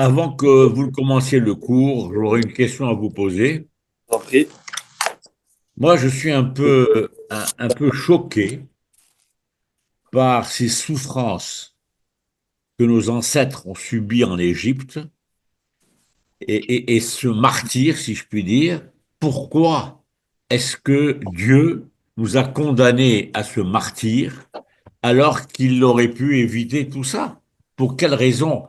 Avant que vous commenciez le cours, j'aurais une question à vous poser. Compris. Moi, je suis un peu choqué par ces souffrances que nos ancêtres ont subies en Égypte et ce martyre, si je puis dire. Pourquoi est-ce que Dieu nous a condamnés à ce martyre alors qu'il aurait pu éviter tout ça? Pour quelle raison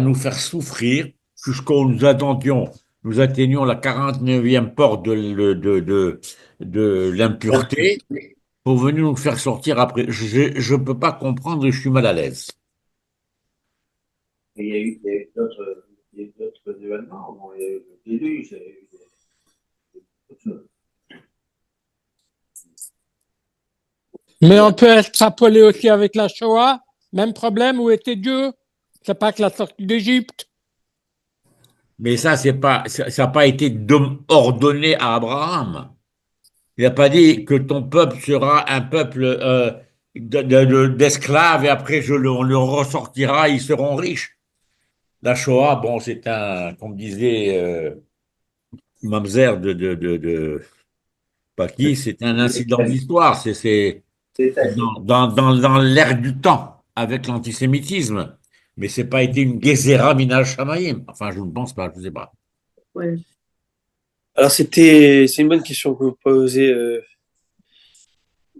nous faire souffrir jusqu'où nous atteignions la 49e porte de l'impureté pour venir nous faire sortir après? Je ne peux pas comprendre et je suis mal à l'aise. Il y a eu d'autres événements. Bon, il y a eu le déluge, il y a eu d'autres choses. Mais on peut extrapoler aussi avec la Shoah. Même problème, où était Dieu? C'est pas que la sortie d'Égypte. Mais ça n'a pas été ordonné à Abraham. Il n'a pas dit que ton peuple sera un peuple d'esclaves et après on le ressortira, ils seront riches. La Shoah, bon, comme disait Mamzer de Paki, c'est un incident d'histoire. C'est dans l'ère du temps avec l'antisémitisme. Mais c'est pas été une Gezerah Minal Shamayim. Enfin, je ne pense pas, je ne sais pas. Ouais. Alors, c'est une bonne question que vous posez,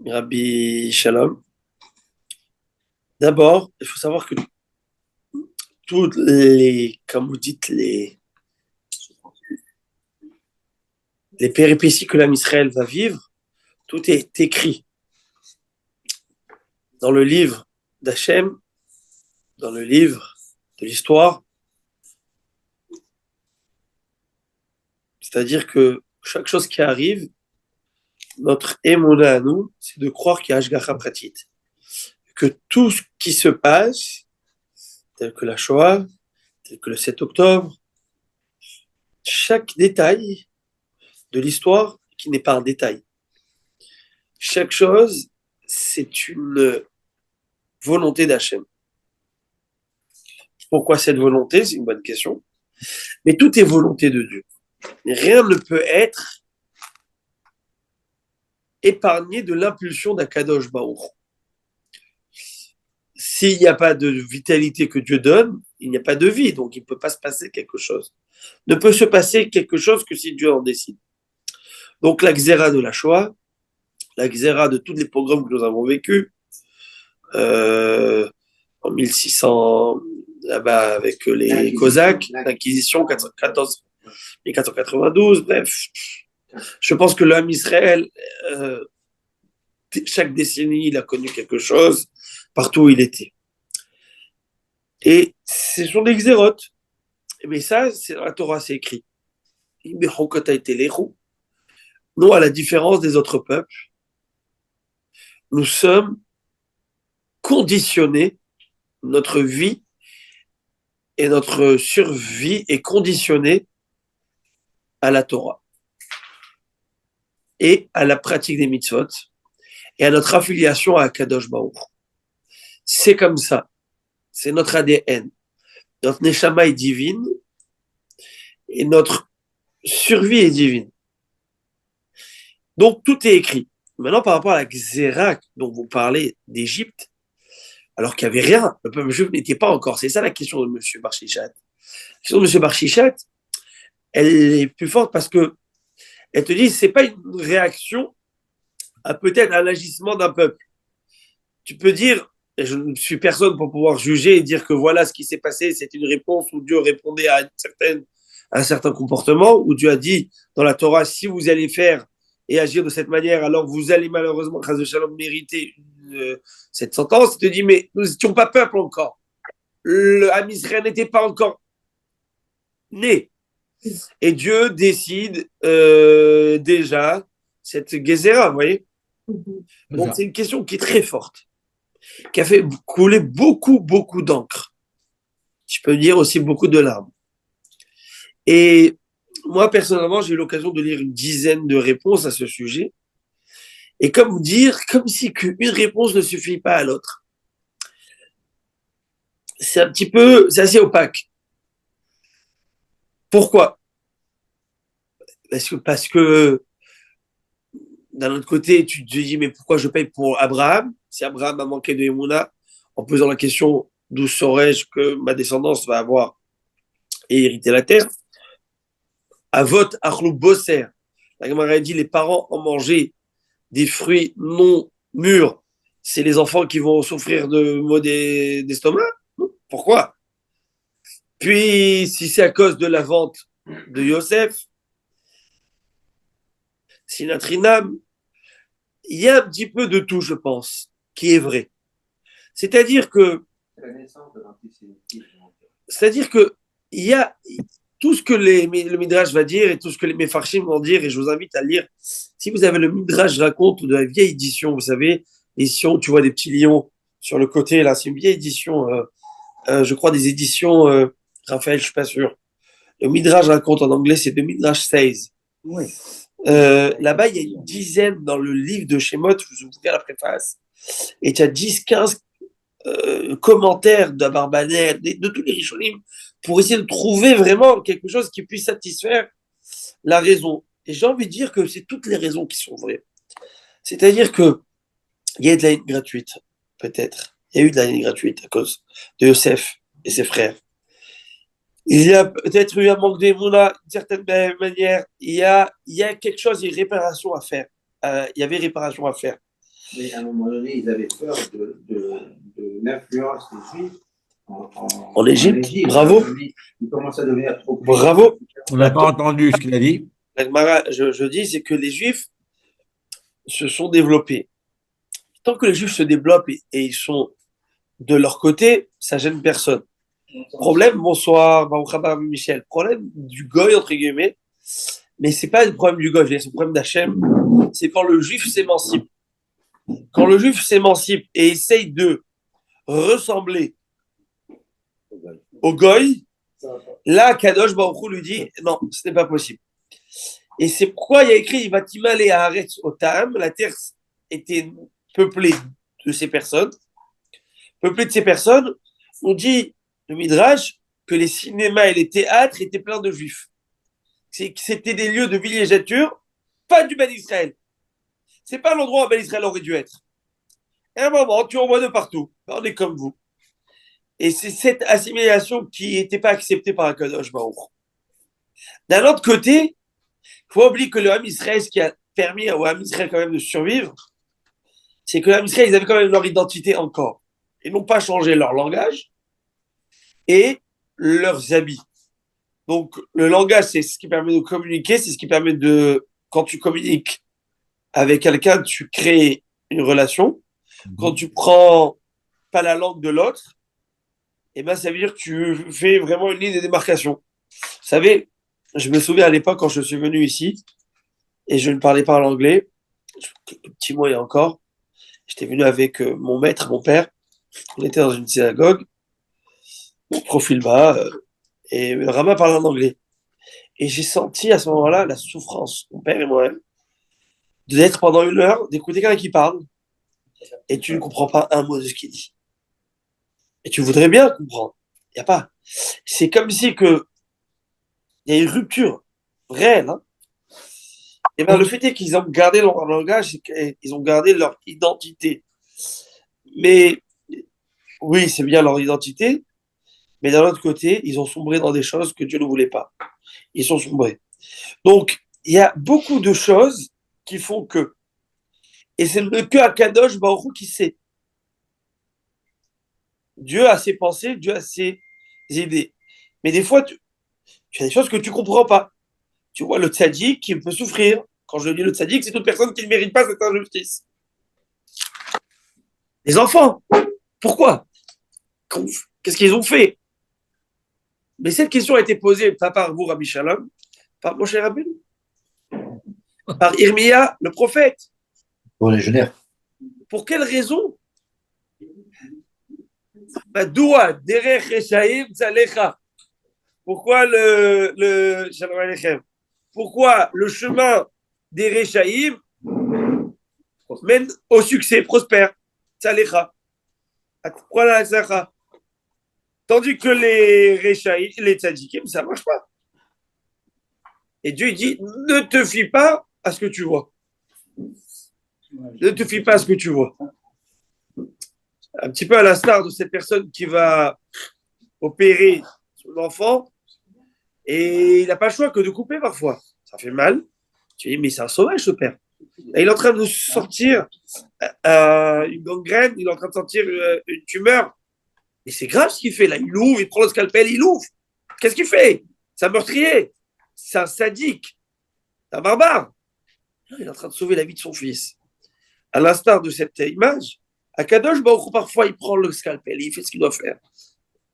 Rabbi Shalom. D'abord, il faut savoir que toutes comme vous dites, les péripéties que l'âme Israël va vivre, tout est écrit dans le livre d'Hachem, dans le livre de l'histoire. C'est-à-dire que chaque chose qui arrive, notre émouna à nous, c'est de croire qu'il y a Ashgacha Pratit. Que tout ce qui se passe, tel que la Shoah, tel que le 7 octobre, chaque détail de l'histoire qui n'est pas un détail. Chaque chose, c'est une volonté d'Hachem. Pourquoi cette volonté? C'est une bonne question. Mais tout est volonté de Dieu. Rien ne peut être épargné de l'impulsion d'Akadosh Baruch. S'il n'y a pas de vitalité que Dieu donne, il n'y a pas de vie, donc il ne peut pas se passer quelque chose. Ne peut se passer quelque chose que si Dieu en décide. Donc la xéra de la Shoah, la xéra de tous les pogroms que nous avons vécus, en 1600, là-bas avec les Cosaques, l'Inquisition, 1492, bref. Je pense que l'homme Israël, chaque décennie, il a connu quelque chose, partout où il était. Et ce sont des xérotes. Mais ça, c'est dans la Torah, c'est écrit. Nous, à la différence des autres peuples, nous sommes conditionnés, notre vie et notre survie est conditionnée à la Torah et à la pratique des mitzvot et à notre affiliation à Kadosh Baruch. C'est comme ça. C'est notre ADN. Notre neshama est divine et notre survie est divine. Donc, tout est écrit. Maintenant, par rapport à la Xéra dont vous parlez d'Égypte, alors qu'il n'y avait rien, le peuple juif n'était pas encore. C'est ça la question de M. Barchichat. La question de M. Barchichat, elle est plus forte parce que elle te dit c'est pas une réaction à peut-être un agissement d'un peuple. Tu peux dire, et je ne suis personne pour pouvoir juger et dire que voilà ce qui s'est passé, c'est une réponse où Dieu répondait à un certain comportement, où Dieu a dit dans la Torah, si vous allez faire et agir de cette manière, alors vous allez malheureusement, grâce de Shalom, mériter cette sentence. Il te dit, mais nous n'étions pas peuple encore. Le Ham Israël n'était pas encore né. Et Dieu décide déjà cette Gézéra, vous voyez. Donc c'est une question qui est très forte, qui a fait couler beaucoup, beaucoup d'encre. Je peux dire aussi beaucoup de larmes. Et moi, personnellement, j'ai eu l'occasion de lire une dizaine de réponses à ce sujet. Et comme dire, comme si qu'une réponse ne suffit pas à l'autre. C'est assez opaque. Pourquoi? Parce que d'un autre côté, tu te dis, mais pourquoi je paye pour Abraham? Si Abraham a manqué de Emouna, en posant la question, d'où saurais-je que ma descendance va avoir et hériter la terre? Avot Achlou Bosser. La Gemara dit, les parents ont mangé des fruits non mûrs. C'est les enfants qui vont souffrir de maux d'estomac? Pourquoi? Puis, si c'est à cause de la vente de Yosef, Sinatrinam, il y a un petit peu de tout, je pense, qui est vrai. C'est-à-dire que, c'est-à-dire que il y a tout ce que le Midrash va dire et tout ce que les Mefarshim vont dire, et je vous invite à lire. Si vous avez le Midrash raconte de la vieille édition, vous savez, l'édition, tu vois des petits lions sur le côté, là, c'est une vieille édition, je crois des éditions, Raphaël, je suis pas sûr. Le Midrash raconte en anglais, c'est de Midrash 16. Oui. Là-bas, il y a une dizaine dans le livre de Shemot, je vous regarde la préface, et tu as 10, 15 commentaires d'Abarbanel, de tous les Rishonim, pour essayer de trouver vraiment quelque chose qui puisse satisfaire la raison. Et j'ai envie de dire que c'est toutes les raisons qui sont vraies. C'est-à-dire que il y a de la haine gratuite, peut-être. Il y a eu de la haine gratuite à cause de Yosef et ses frères. Il y a peut-être eu un manque d'émouna d'une certaine manière. Il y a quelque chose, il y a réparation à faire. Il y avait réparation à faire. Mais à un moment donné, ils avaient peur de l'influence des Juifs en Égypte. Bravo. Ils commencent à devenir trop. Bravo. On n'a pas entendu ce qu'il a dit. Je dis, c'est que les Juifs se sont développés. Tant que les Juifs se développent et ils sont de leur côté, ça gêne personne. Problème, bonsoir, Michel. Problème du goy, entre guillemets, mais c'est pas le problème du goy, c'est le problème d'Hachem, c'est quand le juif s'émancipe. Quand le juif s'émancipe et essaye de ressembler au goy, là, Kadosh Baruch Hu lui dit non, ce n'est pas possible. Et c'est pourquoi il y a écrit Vatima le Haaretz Otam, la terre était peuplée de ces personnes. Peuplée de ces personnes, on dit le Midrash que les cinémas et les théâtres étaient pleins de juifs. C'était des lieux de villégiature, pas du Ben Israël. C'est pas l'endroit où Ben Israël aurait dû être. Et à un moment, tu en vois de partout. On est comme vous. Et c'est cette assimilation qui n'était pas acceptée par Akadosh Baruch. D'un autre côté, il faut oublier que le Ham Israël, ce qui a permis au Ham Israël quand même de survivre, c'est que le Ham Israël, ils avaient quand même leur identité encore. Ils n'ont pas changé leur langage et leurs habits. Donc, le langage, c'est ce qui permet de communiquer, c'est ce qui permet de, quand tu communiques avec quelqu'un, tu crées une relation. Quand tu prends pas la langue de l'autre, eh ben, ça veut dire que tu fais vraiment une ligne de démarcation. Vous savez, je me souviens à l'époque quand je suis venu ici et je ne parlais pas l'anglais, quelques petits mots il y a encore, j'étais venu avec mon maître, mon père, on était dans une synagogue, profil bas, et le rabbin parlait en anglais. Et j'ai senti à ce moment-là la souffrance, mon père et moi-même, d'être pendant une heure, d'écouter quelqu'un qui parle, et tu ne comprends pas un mot de ce qu'il dit. Et tu voudrais bien comprendre. Il n'y a pas. C'est comme si que il y a une rupture réelle. Hein. Et bien le fait est qu'ils ont gardé leur langage, ils ont gardé leur identité. Mais oui, c'est bien leur identité, mais d'un autre côté, ils ont sombré dans des choses que Dieu ne voulait pas. Ils sont sombrés. Donc, il y a beaucoup de choses qui font que. Et c'est que Akadosh Baruch Hu qui sait. Dieu a ses pensées, Dieu a ses idées. Mais des fois, tu as des choses que tu ne comprends pas. Tu vois le tzaddik qui peut souffrir. Quand je dis le tzaddik, c'est toute personne qui ne mérite pas cette injustice. Les enfants, pourquoi? Qu'est-ce qu'ils ont fait? Mais cette question a été posée pas par vous, Rabbi Shalom, par Moshe Rabbeinu, par Irmia, le prophète. Pour les légionnaires. Pour quelle raison? Madoua, derech reshaim tzalecha. Pourquoi Shalom Aleichem. Pourquoi le chemin des Rechaïm mène au succès, prospère? Tzalecha. Pourquoi la tzalecha? Tandis que les Rechaïm, les tzadikim, ça ne marche pas. Et Dieu il dit, ne te fie pas à ce que tu vois. Ne te fie pas à ce que tu vois. Un petit peu à l'instar de cette personne qui va opérer son enfant et il n'a pas le choix que de couper parfois. Ça fait mal. Tu dis, mais c'est un sauvage ce père. Et il est en train de nous sortir une gangrène, il est en train de sortir une tumeur. Mais c'est grave ce qu'il fait là. Il ouvre, il prend le scalpel, il ouvre. Qu'est-ce qu'il fait? C'est un meurtrier. C'est un sadique. C'est un barbare. Il est en train de sauver la vie de son fils. À l'instar de cette image, Akadosh Baruch Hu, parfois il prend le scalpel et il fait ce qu'il doit faire.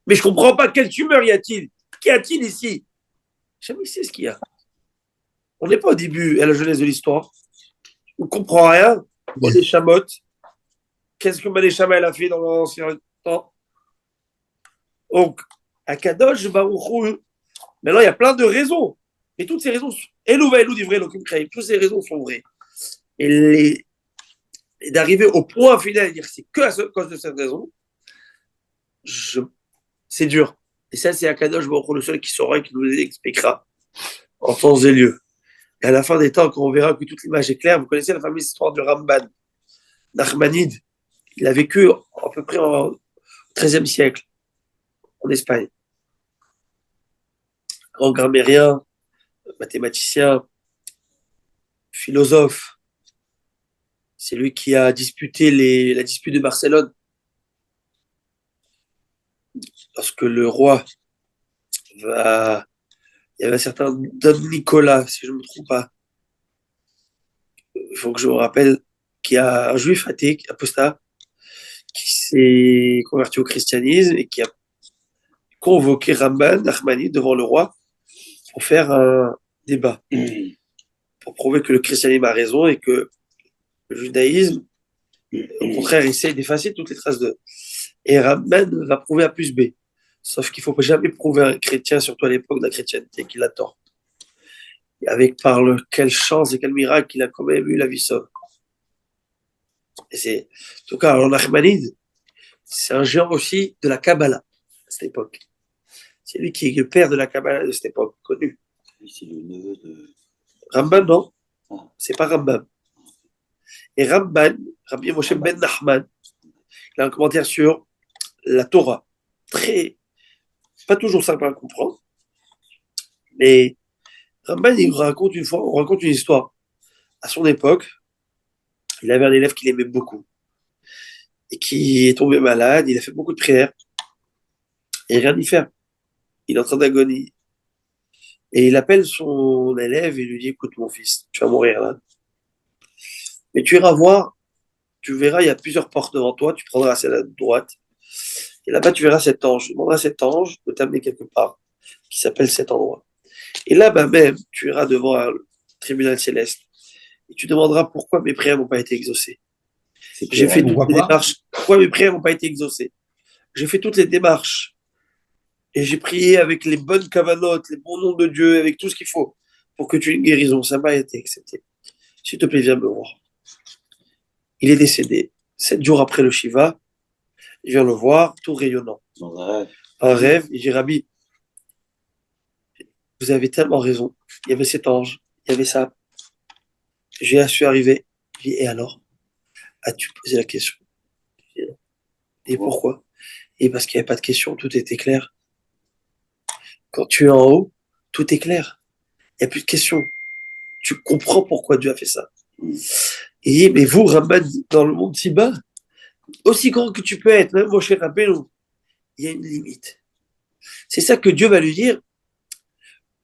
Mais je ne comprends pas, quelle tumeur y a-t-il? Qu'y a-t-il ici? Jamais sait ce qu'il y a. On n'est pas au début, à la jeunesse de l'histoire. On ne comprend rien. On est chamotte. Qu'est-ce que Manéchama elle a fait dans l'ancien temps? Donc, Akadosh Baruch Hu, maintenant il y a plein de raisons. Et toutes ces raisons, Elou va Elou d'ivrei l'okim créé. Toutes ces raisons sont vraies. Et d'arriver au point final et dire que c'est que à cause de cette raison, c'est dur. Et ça, c'est Akadosh Baruch Hu, le seul qui saura et qui nous expliquera en temps et lieu. Et à la fin des temps, quand on verra que toute l'image est claire, vous connaissez la fameuse histoire du Ramban, Nachmanide. Il a vécu à peu près au XIIIe siècle, en Espagne. Grand grammairien, mathématicien, philosophe. C'est lui qui a disputé la dispute de Barcelone. Lorsque le roi va... Il y avait un certain Don Nicolas, si je ne me trompe pas. Il faut que je me rappelle qu'il y a un juif athée, apostat, qui s'est converti au christianisme et qui a convoqué Ramban Nachmani devant le roi pour faire un débat, pour prouver que le christianisme a raison et que le judaïsme, au contraire, essaye d'effacer toutes les traces de... Et Ramban va prouver A plus B. Sauf qu'il ne faut jamais prouver à un chrétien, surtout à l'époque de la chrétienté, qu'il a tort. Et avec quelle chance et quel miracle qu'il a quand même eu la vie sauve. Et c'est, en tout cas, alors Nachmanide, c'est un géant aussi de la Kabbalah, à cette époque. C'est lui qui est le père de la Kabbalah de cette époque, connu. C'est le neveu de. Rambam, non? Ah. C'est pas Rambam. Et Rambam, Rabbi Moshe Ben Nachman, il a un commentaire sur la Torah. Pas toujours simple à comprendre. Mais Rambam, il raconte on raconte une histoire. À son époque, il avait un élève qu'il aimait beaucoup. Et qui est tombé malade, il a fait beaucoup de prières. Et rien n'y faire. Il est en train d'agonie. Et il appelle son élève et lui dit, écoute mon fils, tu vas mourir là. Mais tu iras voir, tu verras, il y a plusieurs portes devant toi, tu prendras celle à droite. Et là-bas, tu verras cet ange. Tu demanderas à cet ange de t'amener quelque part, qui s'appelle cet endroit. Et là-bas même, tu iras devant un tribunal céleste. Et tu demanderas pourquoi mes prières n'ont pas été exaucées. J'ai fait toutes les démarches. Pourquoi mes prières n'ont pas été exaucées? J'ai fait toutes les démarches. Et j'ai prié avec les bonnes cavanotes, les bons noms de Dieu, avec tout ce qu'il faut pour que tu aies une guérison. Ça m'a été accepté. S'il te plaît, viens me voir. Il est décédé. 7 jours après le Shiva, il vient le voir, tout rayonnant. Dans un rêve. Un rêve, il dit, Rabbi, vous avez tellement raison. Il y avait cet ange, il y avait ça. J'ai su arriver. Je dis, et alors? As-tu posé la question? Et pourquoi? Et parce qu'il n'y avait pas de question, tout était clair. Quand tu es en haut, tout est clair. Il n'y a plus de questions. Tu comprends pourquoi Dieu a fait ça. Et mais vous, Ramban, dans le monde si bas, aussi grand que tu peux être, même mon cher Rabbeinu, il y a une limite. C'est ça que Dieu va lui dire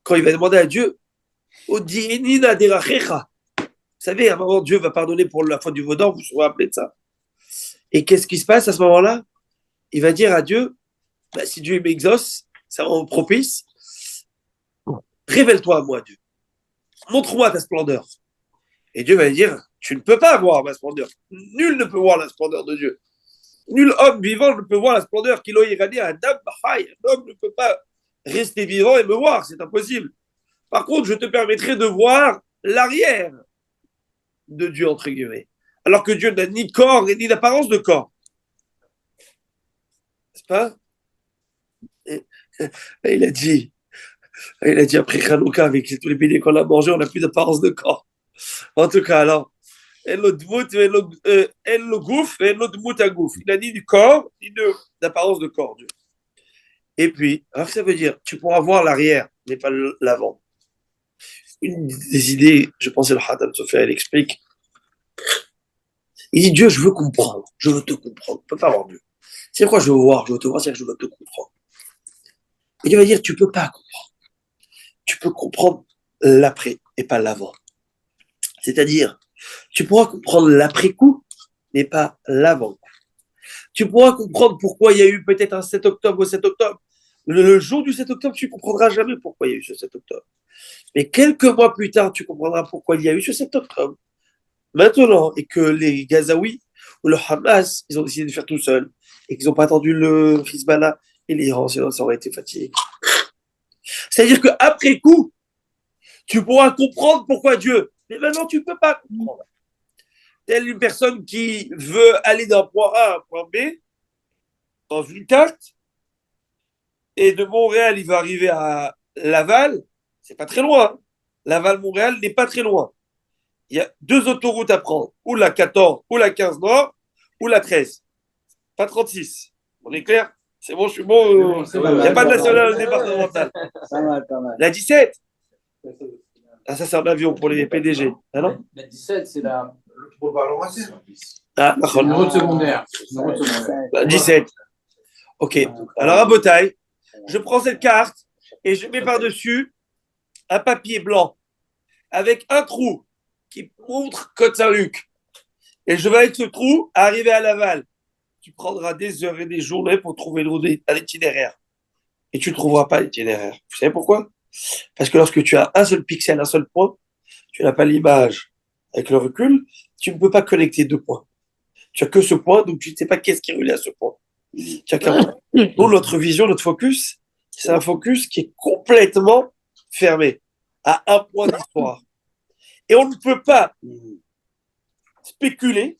quand il va demander à Dieu, Odienina derachecha. Vous savez, à un moment, Dieu va pardonner pour la faute du vaudor, vous vous rappelez de ça. Et qu'est-ce qui se passe à ce moment-là? Il va dire à Dieu, bah, si Dieu m'exauce, ça rend propice, révèle-toi à moi, Dieu. Montre-moi ta splendeur. Et Dieu va lui dire, tu ne peux pas voir ma splendeur. Nul ne peut voir la splendeur de Dieu. Nul homme vivant ne peut voir la splendeur qu'il a irradié à Adam Bahai. Un homme ne peut pas rester vivant et me voir, c'est impossible. Par contre, je te permettrai de voir l'arrière de Dieu, entre guillemets. Alors que Dieu n'a ni corps et ni l'apparence de corps. N'est-ce pas? Et il a dit, Il a dit après Hanouka, avec tous les béliers qu'on a mangés, on n'a plus d'apparence de corps. En tout cas, alors, El lo dmout, el lo gouf, el lo dmout à gouf. Il a ni du corps, ni d'apparence de corps, Dieu. Et puis, alors ça veut dire, tu pourras voir l'arrière, mais pas l'avant. Une des idées, je pensais le Haddam Sofer, elle explique. Il dit, Dieu, je veux comprendre, je veux te comprendre. On ne peut pas voir Dieu. C'est quoi je veux voir, je veux te voir, c'est que je veux te comprendre. Et Dieu va dire, tu peux pas comprendre. Tu peux comprendre l'après et pas l'avant. C'est-à-dire, tu pourras comprendre l'après-coup, mais pas l'avant. Tu pourras comprendre pourquoi il y a eu peut-être un 7 octobre au 7 octobre. Le jour du 7 octobre, tu ne comprendras jamais pourquoi il y a eu ce 7 octobre. Mais quelques mois plus tard, tu comprendras pourquoi il y a eu ce 7 octobre. Maintenant, et que les Gazaouis ou le Hamas, ils ont décidé de faire tout seuls, et qu'ils n'ont pas attendu le Hezbollah et l'Iran, sinon ça aurait été fatigué. C'est-à-dire qu'après coup, tu pourras comprendre pourquoi Dieu. Mais maintenant, tu ne peux pas comprendre. Telle une personne qui veut aller d'un point A à un point B, dans une carte, et de Montréal, il va arriver à Laval, c'est pas très loin. Laval-Montréal n'est pas très loin. Il y a 2 autoroutes à prendre, ou la 14, ou la 15 Nord, ou la 13. Pas 36. On est clair? C'est bon, je suis bon. Il n'y a pas de national départemental. La 17. Ah, ça, c'est un avion pour les PDG. Ah non? La 17, c'est la. Pour le ballon assez. Ah, Une route secondaire. La 17. Ok. Alors, à Botaille, je prends cette carte et je mets par-dessus un papier blanc avec un trou qui montre Côte Saint-Luc. Et je vais avec ce trou arriver à Laval. Tu prendras des heures et des journées pour trouver l'itinéraire. Et tu ne trouveras pas l'itinéraire. Vous savez pourquoi? Parce que lorsque tu as un seul pixel, un seul point, tu n'as pas l'image. Avec le recul, tu ne peux pas connecter 2 points. Tu as que ce point, donc tu ne sais pas qu'est-ce qui est relié à ce point. Donc notre vision, notre focus, c'est un focus qui est complètement fermé à un point d'histoire. Et on ne peut pas spéculer,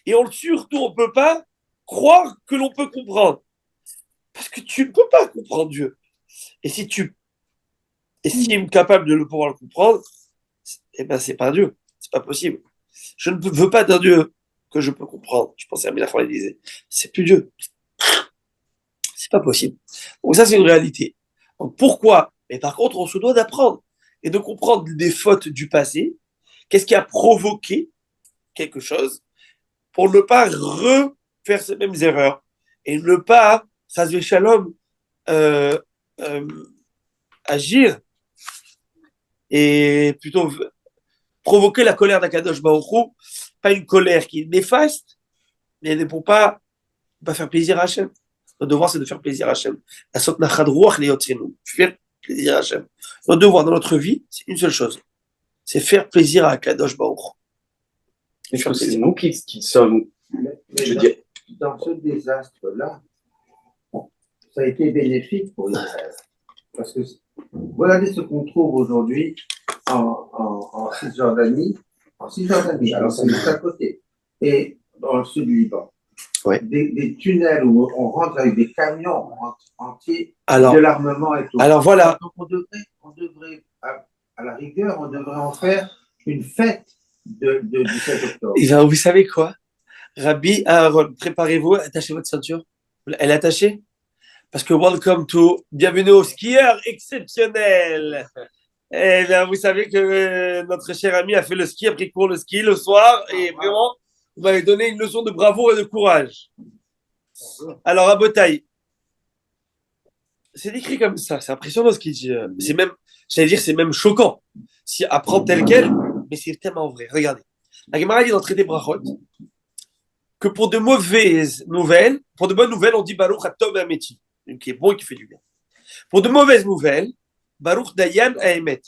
et surtout on ne peut pas croire que l'on peut comprendre. Parce que tu ne peux pas comprendre Dieu. Et si tu estimes capable de pouvoir le comprendre, eh ben c'est pas Dieu. C'est pas possible. Je ne veux pas d'un Dieu que je peux comprendre. Je pensais à Mélenchon, il disait, c'est plus Dieu. C'est pas possible. Donc ça, c'est une réalité. Donc pourquoi? Mais par contre, on se doit d'apprendre et de comprendre des fautes du passé. Qu'est-ce qui a provoqué quelque chose pour ne pas refaire ces mêmes erreurs et ne pas, ça se shalom, agir et plutôt provoquer la colère d'Akadosh Baruch Hu, pas une colère qui est néfaste, mais pour pas faire plaisir à Hachem. Notre devoir, c'est de faire plaisir à Hachem. Faire plaisir à Hachem. Notre devoir dans notre vie, c'est une seule chose. C'est faire plaisir à Akadosh Baruch Hu. Est-ce que c'est nous qui sommes. Je veux dire, Dans ce désastre-là, ça a été bénéfique pour Israël. Parce que regardez ce qu'on trouve aujourd'hui en Cisjordanie. En Cisjordanie, alors c'est juste à côté. Et dans le sud du Liban. Ouais. Des tunnels où on rentre avec des camions entiers, Alors, de l'armement et tout. alors voilà. Donc on devrait à la rigueur, on devrait en faire une fête du 7 octobre. Et ben, vous savez quoi? Rabbi Aaron, préparez-vous, attachez votre ceinture. Elle est attachée? Parce que bienvenue au skieur exceptionnel. Eh bien, vous savez que notre cher ami a fait le ski, a pris cours le ski le soir, et vraiment, vous m'avez donné une leçon de bravoure et de courage. Alors, à Botaï, c'est décrit comme ça, c'est impressionnant ce qu'il dit. C'est même, j'allais dire, c'est même choquant. Si apprendre tel quel, mais c'est tellement vrai. Regardez. La Gemara dit dans le traité Brachot que pour de mauvaises nouvelles, pour de bonnes nouvelles, on dit Baruch Hatov Hameti, qui est bon et qui fait du bien. Pour de mauvaises nouvelles, Baruch Dayan Haemet.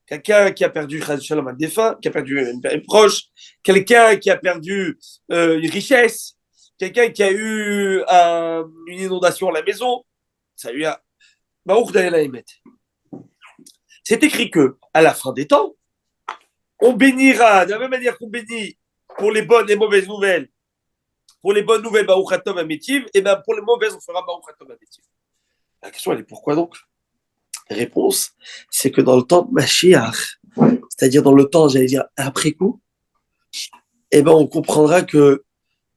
Quelqu'un qui a perdu un défunt, qui a perdu une proche, quelqu'un qui a perdu une richesse, quelqu'un qui a eu une inondation à la maison, ça lui a Baruch Dayan Haemet. C'est écrit que à la fin des temps, on bénira de la même manière qu'on bénit pour les bonnes et mauvaises nouvelles. Pour les bonnes nouvelles, Baruch Hatov Hametiv, et bien pour les mauvaises, on fera Baruch Hatov Hametiv. La question, elle est pourquoi donc? Réponse, c'est que dans le temps de Mashiach, c'est-à-dire dans le temps, j'allais dire après coup, eh ben, on comprendra que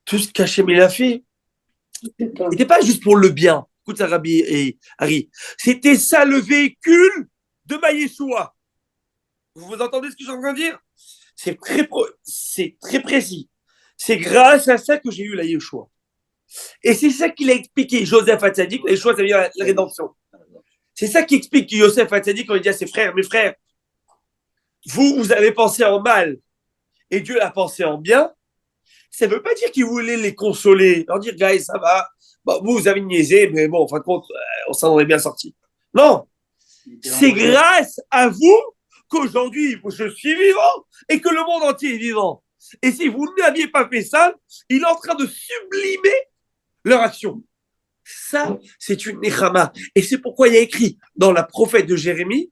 tout ce qu'Hachem il a fait, n'était pas juste pour le bien. Écoute ça, Rabbi et Harry. C'était ça le véhicule de Maïeshoua. Vous entendez ce que je suis en train de dire? C'est très précis. C'est grâce à ça que j'ai eu la Yeshua. Et c'est ça qu'il a expliqué, Joseph Hatzadik, la Yeshua, ça veut dire la rédemption. C'est ça qui explique que Yosef Hatzadik, quand il dit à ses frères, mes frères, vous avez pensé en mal et Dieu a pensé en bien. Ça ne veut pas dire qu'il voulait les consoler, leur dire, guys, ça va, bon, vous avez niaisé, mais bon, en fin de compte, on s'en est bien sorti. Non, c'est grâce à vous qu'aujourd'hui, je suis vivant et que le monde entier est vivant. Et si vous n'aviez pas fait ça, il est en train de sublimer leur action. Ça, c'est une nechama. Et c'est pourquoi il y a écrit dans la prophète de Jérémie,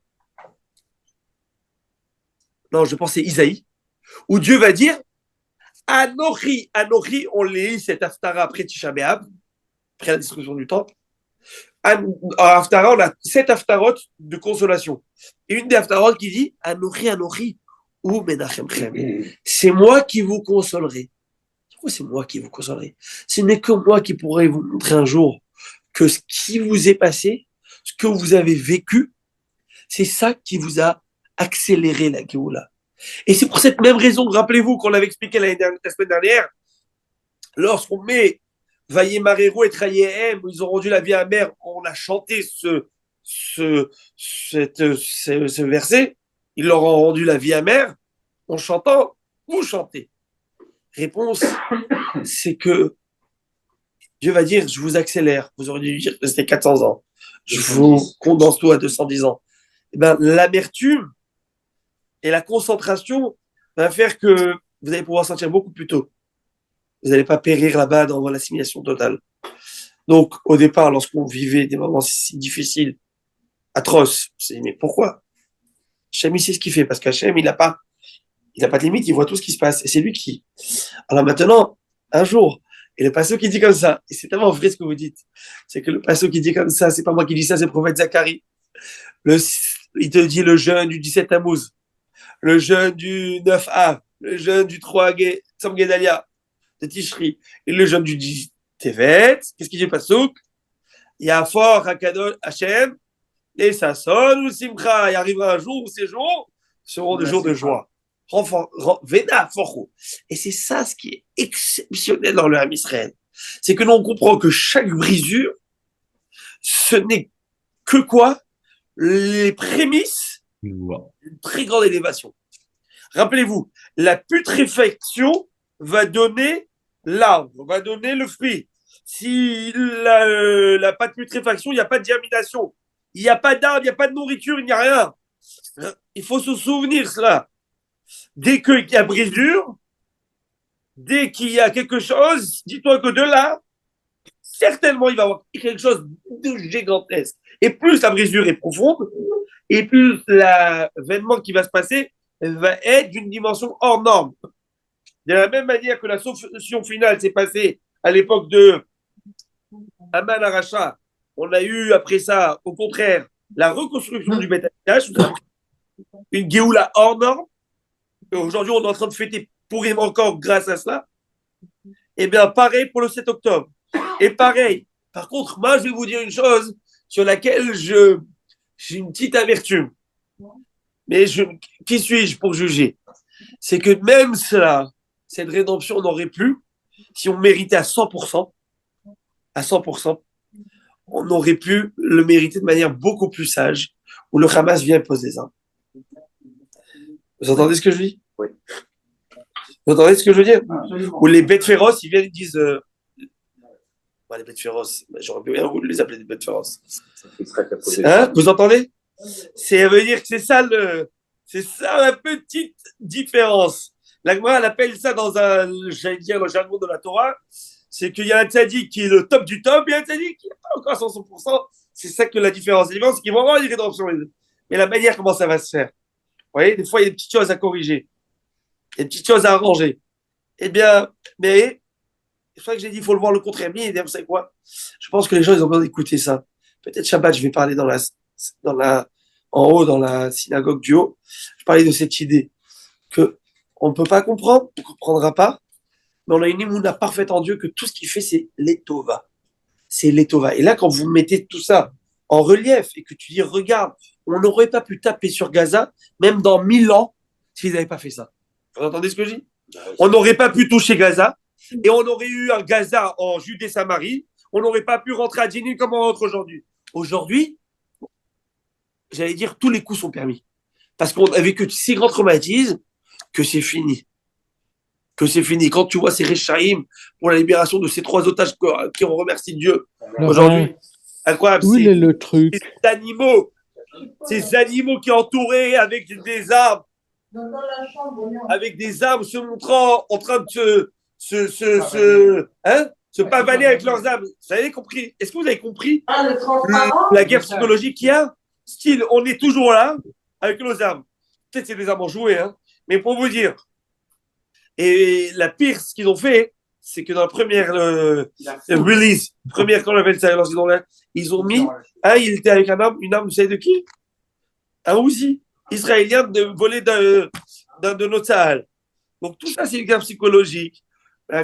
non, je pense que c'est Isaïe, où Dieu va dire, Anochi, Anochi, on lit cette Haftara après Tisha B'Av, après la destruction du temple. En Haftara, on a 7 Haftarot de consolation. Et une des Haftarot qui dit Anochi, Anochi, ou Menachemchem. C'est moi qui vous consolerai. Pourquoi c'est moi qui vous consolerai? Ce n'est que moi qui pourrai vous montrer un jour que ce qui vous est passé, ce que vous avez vécu, c'est ça qui vous a accéléré la Géoula. Et c'est pour cette même raison, rappelez-vous qu'on l'avait expliqué la semaine dernière, lorsqu'on met Vayemarero et Trayehem, où ils ont rendu la vie amère, on a chanté ce verset, ils leur ont rendu la vie amère, en chantant, vous chantez. Réponse, c'est que Dieu va dire, je vous accélère, vous auriez dû dire que c'était 400 ans, je vous condense tout à 210 ans. Et ben, l'amertume et la concentration va faire que vous allez pouvoir sortir beaucoup plus tôt. Vous n'allez pas périr là-bas dans l'assimilation totale. Donc, au départ, lorsqu'on vivait des moments si difficiles, atroces, c'est mais pourquoi? Hachem, il sait ce qu'il fait, parce qu'Hachem, il n'a pas de limite, il voit tout ce qui se passe, et c'est lui qui. Alors maintenant, un jour, et le pasteur qui dit comme ça, et c'est tellement vrai ce que vous dites, c'est que le pasteur qui dit comme ça, c'est pas moi qui dis ça, c'est le prophète Zacharie. Il te dit le jeûne du 17 Tammuz, le jeûne du 9 Av, le jeûne du 3 Tzom Gedalia, de Tishri, et le jeûne du 10 Tevet. Qu'est-ce qu'il dit le pasteur? Il y a fort Hakadol Hachem, et ça sonne ou Simcha. Il arrivera un jour où ces jours seront des jours de joie. Veda Forcho. Et c'est ça ce qui est exceptionnel dans le Ham Israël. C'est que l'on comprend que chaque brisure, ce n'est que quoi? Les prémices d'une très grande élévation. Rappelez-vous, la putréfaction va donner l'arbre, va donner le fruit. Si la pas de putréfaction, il n'y a pas de germination. Il n'y a pas d'arbre, il n'y a pas de nourriture, il n'y a rien. Il faut se souvenir cela. Dès qu'il y a brisure, dès qu'il y a quelque chose, dis-toi que de là, certainement, il va y avoir quelque chose de gigantesque. Et plus la brisure est profonde, et plus l'événement qui va se passer va être d'une dimension hors norme. De la même manière que la solution finale s'est passée à l'époque de Aman Aracha, on a eu après ça, au contraire, la reconstruction du Beth Amikdash, une Géoula hors norme. Aujourd'hui, on est en train de fêter Purim encore grâce à cela. Eh bien, pareil pour le 7 octobre. Et pareil. Par contre, moi, je vais vous dire une chose sur laquelle j'ai une petite amertume. Mais qui suis-je pour juger? C'est que même cela, cette rédemption n'aurait plus, si on méritait à 100%, on aurait pu le mériter de manière beaucoup plus sage, où le Hamas vient poser ça. Vous entendez ce que je dis? Oui. Vous entendez ce que je veux dire? Où les bêtes féroces, ils viennent et disent les bêtes féroces, j'aurais bien voulu les appeler des bêtes féroces. Hein? Vous entendez? Ça veut dire que c'est ça la petite différence. La Gemara, elle appelle ça j'allais dire, le jargon de la Torah, c'est qu'il y a un tzaddik qui est le top du top, et un tzaddik qui n'est pas encore à 100%. C'est ça que la différence. La différence, c'est qu'ils vont avoir une rédemption, les deux. Mais la manière comment ça va se faire. Vous voyez, des fois, il y a des petites choses à corriger. Il y a des petites choses à arranger. Eh bien, mais c'est vrai que j'ai dit, il faut le voir le contraire. Mais vous savez quoi? Je pense que les gens, ils ont besoin d'écouter ça. Peut-être Shabbat, je vais parler dans en haut, dans la synagogue du haut, je parlais de cette idée que on ne peut pas comprendre, on ne comprendra pas, mais on a une émouna parfaite en Dieu que tout ce qu'il fait, c'est l'étova. C'est l'étova. Et là, quand vous mettez tout ça en relief et que tu dis, regarde, on n'aurait pas pu taper sur Gaza, même dans 1000 ans, s'ils n'avaient pas fait ça. Vous entendez ce que je dis? On n'aurait pas pu toucher Gaza, et on aurait eu un Gaza en Judée-Samarie, on n'aurait pas pu rentrer à Jenin comme on rentre aujourd'hui. Aujourd'hui, j'allais dire, tous les coups sont permis. Parce qu'on a vécu si grands traumatismes que c'est fini. Que c'est fini. Quand tu vois ces Réchaïm pour la libération de ces 3 otages qui ont remercié Dieu aujourd'hui, incroyable. Où est le truc? Ces animaux qui entouraient avec des armes, se montrant en train de se pavaner avec leurs armes. Vous avez compris? Est-ce que vous avez compris la guerre psychologique qu'il y a? Style, on est toujours là avec nos armes. Peut-être c'est des armes enjouées, mais pour vous dire. Et la pire, ce qu'ils ont fait, c'est que dans la première release, première qu'on appelle ça, ils ont mis, il était avec une arme, vous savez de qui? Un Uzi israélien volé d'un de nos Tsahal. Donc tout ça, c'est une guerre psychologique.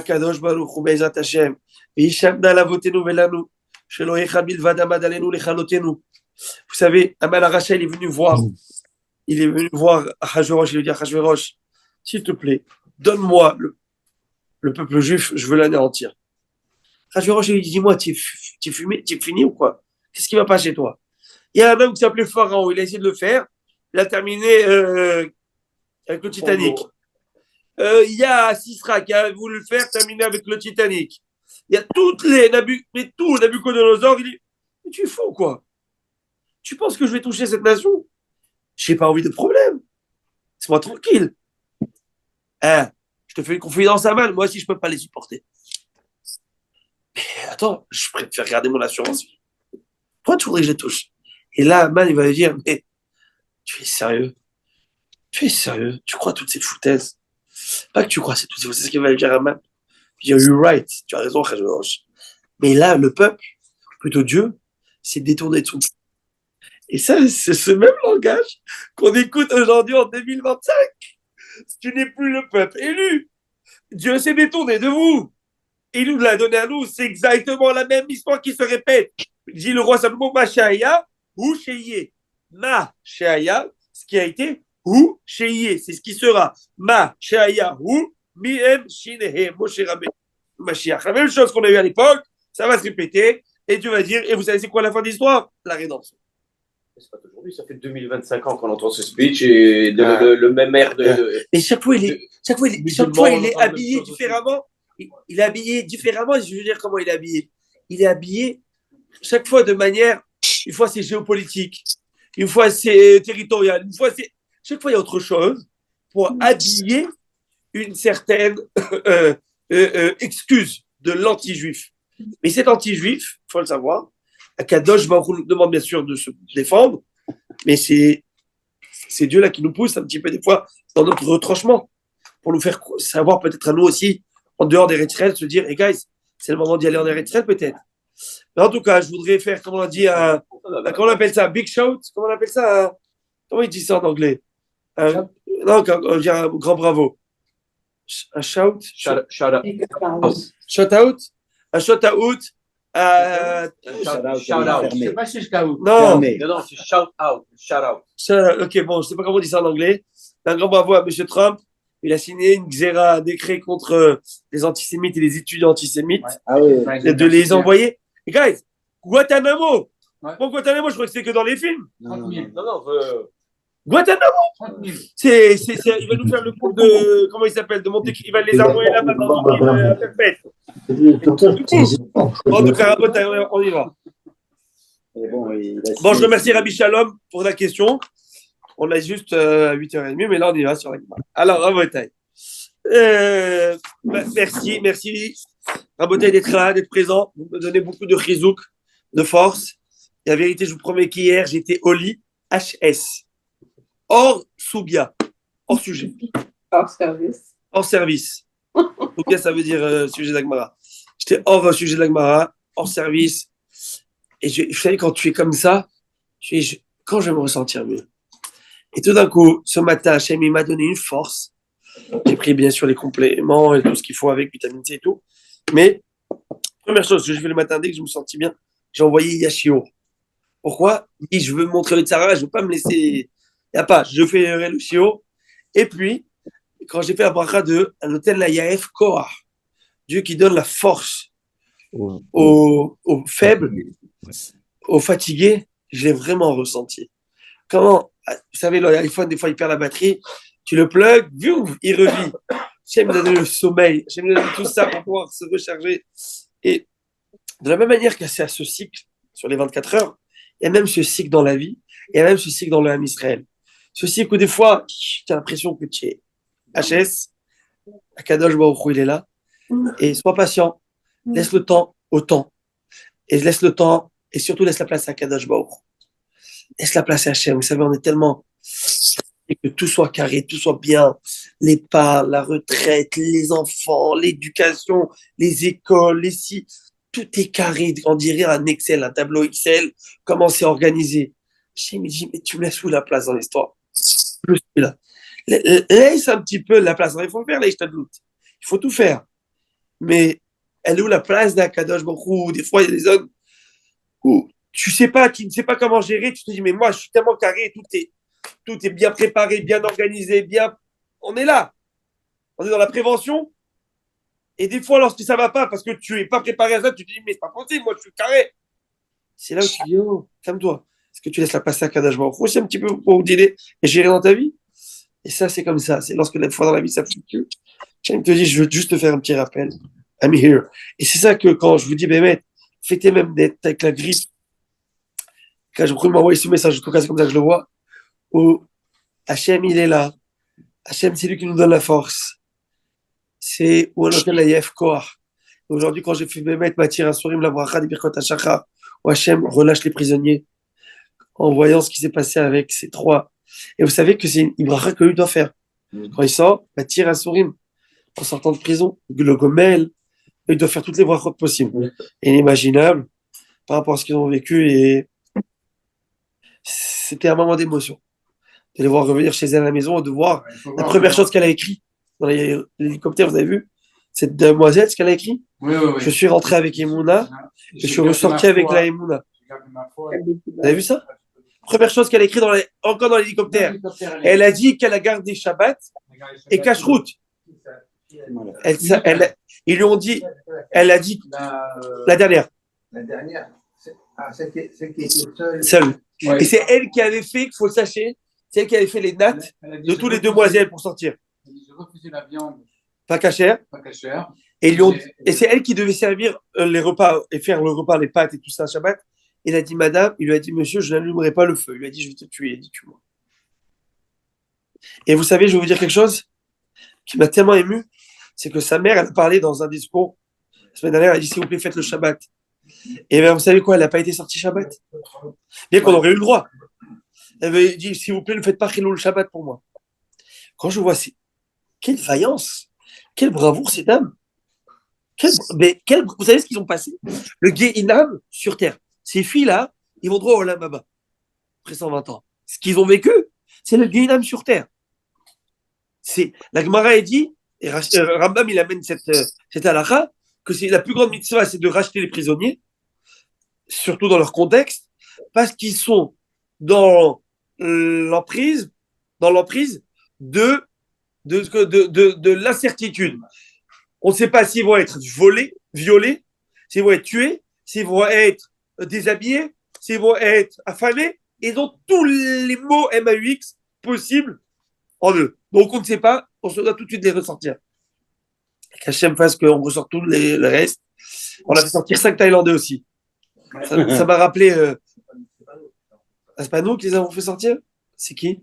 Kadosh Baruch Hu Be'ezrat Hashem, V'yishamna lavotenu velanu, shelo yecha bilvad amad alenu lechalotenu. Vous savez, Amal Arachel est venu voir Achashverosh, il lui dit à Achashverosh, s'il te plaît, donne-moi le peuple juif, je veux l'anéantir. Achashverosh lui dit, dis-moi, tu es fini ou quoi? Qu'est-ce qui va pas chez toi? Il y a un homme qui s'appelait Pharaon, il a essayé de le faire, il a terminé avec le Titanic. Il y a Sisra qui a voulu le faire, terminer avec le Titanic. Il y a toutes les Nabucodonosor, il dit, mais tu es fou quoi? Tu penses que je vais toucher cette nation? J'ai pas envie de problème. Laisse-moi tranquille. Je te fais une confidence à mal, moi aussi je peux pas les supporter. Mais attends, je préfère garder mon assurance. Pourquoi tu voudrais que je les touche? Et là, Man, il va lui dire, mais tu es sérieux? Tu es sérieux? Tu crois toutes ces foutaises? Pas que tu crois, c'est tout. C'est ce qu'il va lui dire à Man. Il dit, you're right, tu as raison, Khajourosh. Mais là, le peuple, plutôt Dieu, s'est détourné de son. Et ça, c'est ce même langage qu'on écoute aujourd'hui en 2025. Tu n'es plus le peuple élu. Dieu s'est détourné de vous. Il nous l'a donné à nous. C'est exactement la même histoire qui se répète. Dit le roi Salomon, Ma Sheaya, ou Sheye. Ma Sheaya, ce qui a été, ou Sheye. C'est ce qui sera. Ma Sheaya, ou Miem Shinehem, Moshe Rabbeinu, Mashiach. La même chose qu'on a eu à l'époque, ça va se répéter. Et Dieu va dire, et vous savez c'est quoi la fin de l'histoire? La rédemption. C'est pas aujourd'hui, ça fait 2025 ans qu'on entend ce speech et le même air de. Et chaque fois, il est habillé différemment. Il est habillé différemment. Je veux dire comment il est habillé. Il est habillé chaque fois de manière. Une fois c'est géopolitique, une fois c'est territorial, une fois c'est. Chaque fois il y a autre chose pour habiller une certaine excuse de l'anti-juif. Mais cet anti-juif, il faut le savoir. Akadosh Baruch Hu nous demande bien sûr de se défendre, mais c'est Dieu là qui nous pousse un petit peu des fois dans notre retranchement pour nous faire savoir peut-être à nous aussi, en dehors des Israël, se dire, hey guys, c'est le moment d'y aller en Israël peut-être. Mais en tout cas, je voudrais faire, comment on dit, comment on appelle ça, big shout, comment on appelle ça, comment il dit ça en anglais? Non, on dit un grand bravo. Un shout? Shout out. Shout out? Un shout out? Shout out. Je sais pas si jusqu'à où. Non, Non, c'est shout out. Shout out. ok, bon, je sais pas comment on dit ça en anglais. Un grand bravo à M. Trump. Il a signé une xéra, un décret contre les antisémites et les étudiants antisémites, de les envoyer. Et guys, Guantanamo. Ouais. Bon, Guantanamo, je crois que c'est que dans les films. 30 000. Non, Guantanamo, 30 000. il va nous faire le coup de, comment il s'appelle, de monter, il va les envoyer là-bas dans une île perpète. En tout cas, on y va. Bon, je remercie Rabbi Shalom pour la question. On a juste 8h30, mais là, on y va sur la Gemara. Alors, Rabotai. Merci, Rabotai, d'être là, d'être présent. Vous me donnez beaucoup de chizouk, de force. Et la vérité, je vous promets qu'hier, j'étais au lit, HS. Hors Sougia. Hors sujet. Hors service. Hors service. Sougia, ça veut dire sujet d'Agmara. J'étais hors sujet d'Agmara, hors service. Et vous savez, quand tu es comme ça, Quand je vais me ressentir mieux. Et tout d'un coup, ce matin, Hachem, il m'a donné une force. J'ai pris bien sûr les compléments et tout ce qu'il faut avec vitamine C et tout. Mais, première chose que je fais le matin, dès que je me sentis bien, j'ai envoyé Yashio. Pourquoi? Il dit, je veux montrer le Tzara, je ne veux pas me laisser. Il n'y a pas, je fais le Shio. Et puis, quand j'ai fait la bracha de un hôtel la Yaef Koah, Dieu qui donne la force aux faibles, aux fatigués, je l'ai vraiment ressenti. Comment, vous savez, l'iPhone, des fois, il perd la batterie, tu le plugs, il revit. J'aime donner le sommeil, j'aime donner tout ça pour pouvoir se recharger. Et de la même manière qu'il y a ce cycle sur les 24 heures, il y a même ce cycle dans la vie, il y a même ce cycle dans le Ham Israël. Ce cycle où des fois, tu as l'impression que tu es HS, Akadosh Baruch Hu, il est là, et sois patient, laisse le temps au temps, et laisse le temps, et surtout laisse la place à Akadosh Baruch Hu. Laisse la place à Hachem. Vous savez, on est tellement et que tout soit carré, tout soit bien, les parts, la retraite, les enfants, l'éducation, les écoles, les sites, tout est carré, on dirait un Excel, un tableau Excel, comment c'est organisé. Je me dis, mais tu me laisses où la place dans l'histoire? Je suis là. Laisse un petit peu la place. Il faut faire les doute. Il faut tout faire. Mais elle est où la place d'Akadosh Baruch Hu? Des fois, il y a des zones où tu sais pas, qui ne sais pas comment gérer, tu te dis, mais moi, je suis tellement carré, tout est bien préparé, bien organisé, bien. On est là. On est dans la prévention. Et des fois, lorsque ça va pas, parce que tu es pas préparé à ça, tu te dis, mais c'est pas possible, moi, je suis carré. C'est là où tu dis, oh, calme-toi. Est-ce que tu laisses la passer à Kadash Baruch Hu aussi un petit peu pour dîner et gérer dans ta vie? Et ça, c'est comme ça. C'est lorsque la fois dans la vie, ça fluctue. J'aime te dire, je veux juste te faire un petit rappel. I'm here. Et c'est ça que quand je vous dis, Bémet, fêtez même d'être avec la grippe. Quand je m'envoie ce message, en tout cas, c'est comme ça que je le vois. Où Hachem, il est là. Hachem, c'est lui qui nous donne la force. C'est où on appelle la Yef Koach. Aujourd'hui, quand j'ai fait Bémet, Matir, Asurim, la Bracha, des Birkot Hachachar, où Hachem relâche les prisonniers en voyant ce qui s'est passé avec ces trois. Et vous savez que c'est une bracha que lui doit faire. Quand il sort, Matir, Asurim, en sortant de prison, le Gomel, il doit faire toutes les brachot possibles. Inimaginable par rapport à ce qu'ils ont vécu et c'était un moment d'émotion. De les voir revenir chez elle à la maison et de voir la première chose qu'elle a écrite dans l'hélicoptère, vous avez vu? Cette demoiselle, ce qu'elle a écrit? Oui. Je suis rentré avec Emouna et je suis ressorti avec la Emouna. Vous avez vu ça? Première chose qu'elle a écrit encore dans l'hélicoptère. Elle a dit qu'elle a gardé Shabbat et Kashrut. Ils lui ont dit, elle a dit la dernière. La dernière, celle qui était seule. Seule. Ouais. Et c'est elle qui avait fait, qu'il faut le sacher, c'est elle qui avait fait les nattes de tous les demoiselles pour sortir. Je refusais la viande, Pas cachère. pas cachère. Et c'est elle qui devait servir les repas et faire le repas, les pâtes et tout ça, Shabbat. Il a dit, madame, il lui a dit, monsieur, je n'allumerai pas le feu. Il lui a dit, je vais te tuer. Il a dit, tue-moi. Et vous savez, je vais vous dire quelque chose qui m'a tellement ému, c'est que sa mère, elle a parlé dans un discours, la semaine dernière, elle a dit, s'il vous plaît, faites le Shabbat. Et bien, vous savez quoi, elle n'a pas été sortie Shabbat. Bien qu'on aurait eu le droit. Elle avait dit, s'il vous plaît, ne faites pas Chilul Shabbat pour moi. Quand je vois, quelle vaillance, quelle bravoure ces dames. Vous savez ce qu'ils ont passé? Le Guéhinam sur terre. Ces filles-là, ils vont droit au Olam Haba, après 120 ans. Ce qu'ils ont vécu, c'est le Guéhinam sur terre. La Gemara a dit, et Rambam il amène cette halakha, que c'est la plus grande mitzvah, c'est de racheter les prisonniers, surtout dans leur contexte, parce qu'ils sont dans l'emprise de l'incertitude. On ne sait pas s'ils vont être volés, violés, s'ils vont être tués, s'ils vont être déshabillés, s'ils vont être affamés. Ils ont tous les mots MAUX possibles en eux. Donc on ne sait pas, on se doit tout de suite les ressortir. Qu'Hachem fasse qu'on ressort tout le reste. On a fait sortir 5 Thaïlandais aussi. Ça m'a rappelé. C'est pas nous qui les avons fait sortir? C'est qui?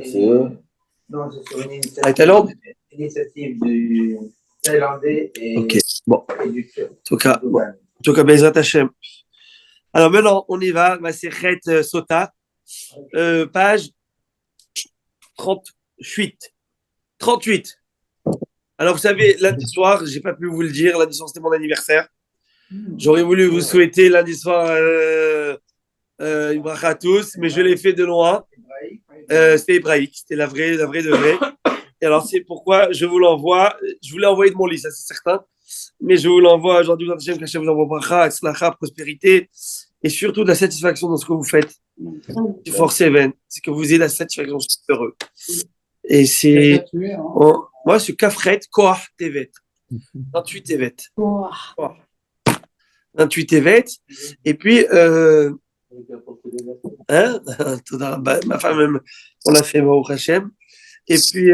C'est eux. Non, c'est sur une La Thaïlande? initiative du Thaïlandais et, Ok, bon. et du Turc. En tout cas, Bezrat Hachem. Alors maintenant, on y va. Masechet Sota, page 38. 38. Alors, vous savez, lundi soir, j'ai pas pu vous le dire, lundi soir, c'était mon anniversaire. J'aurais voulu vous souhaiter lundi soir Une bracha à tous, mais je l'ai fait de loin. C'était hébraïque, c'était la vraie de vraie. Et alors, c'est pourquoi je vous l'envoie. Je vous l'ai envoyé de mon lit, ça c'est certain. Mais je vous l'envoie aujourd'hui, que vous envoie bracha, tzlacha, prospérité, et surtout de la satisfaction dans ce que vous faites. Du force even, c'est que vous ayez la satisfaction, je suis heureux. Et c'est. Moi, c'est Kafret, Koach, Tevet. 28 Tevet. 28 Tevet. Et puis, ma femme, même, on l'a fait au Hachem. Et puis,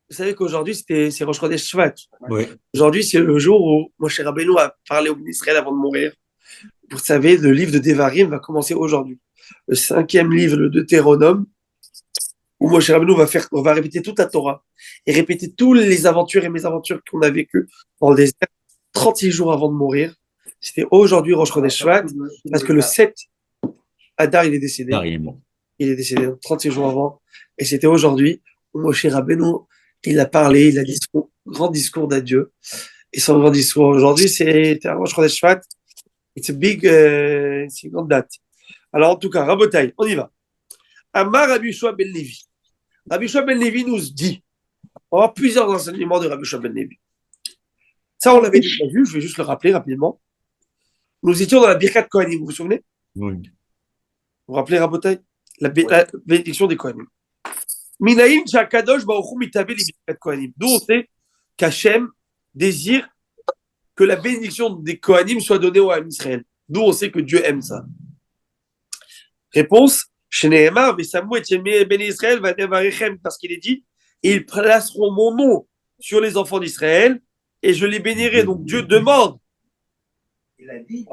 vous savez qu'aujourd'hui, c'est Rosh Chodesh Shvat. Oui. Aujourd'hui, c'est le jour où Moshe Rabbeinu a parlé au béni Israël avant de mourir. Vous savez, le livre de Devarim va commencer aujourd'hui. Le 5e livre, le Deutéronome, où Moshe Rabbeinu va répéter toute la Torah et répéter toutes les aventures et mésaventures qu'on a vécues dans le désert 36 jours avant de mourir. C'était aujourd'hui Rosh Chodesh Shvat, parce que le 7 Adar, il est décédé. Carrément. Il est décédé 36 jours avant. Et c'était aujourd'hui où Moshe Rabbeinu, il a parlé, il a dit son grand discours d'adieu. Et son grand discours aujourd'hui, c'est un Rosh Chodesh Shvat. C'est une grande date. Alors, en tout cas, Rabotai, on y va. Amar Rabbi Yoshua ben Levi. Rabbi Yoshua ben Levi nous dit, on va avoir plusieurs enseignements de Rabbi Yoshua ben Levi. Ça, on l'avait déjà vu, je vais juste le rappeler rapidement. Nous étions dans la Birkat Kohanim, vous vous souvenez? Oui. Vous vous rappelez, Rabotai? La bénédiction des Kohanim. Minaïm Shakadosh Baruch Hu Mitabel Birkat Kohanim. D'où on sait qu'Hachem désire que la bénédiction des Kohanim soit donnée au Ham Israël. D'où on sait que Dieu aime ça. Réponse, Shneemar, Vesamou et Ben Israël va devarechem, parce qu'il est dit, ils placeront mon nom sur les enfants d'Israël et je les bénirai. Donc Dieu demande. Il a dit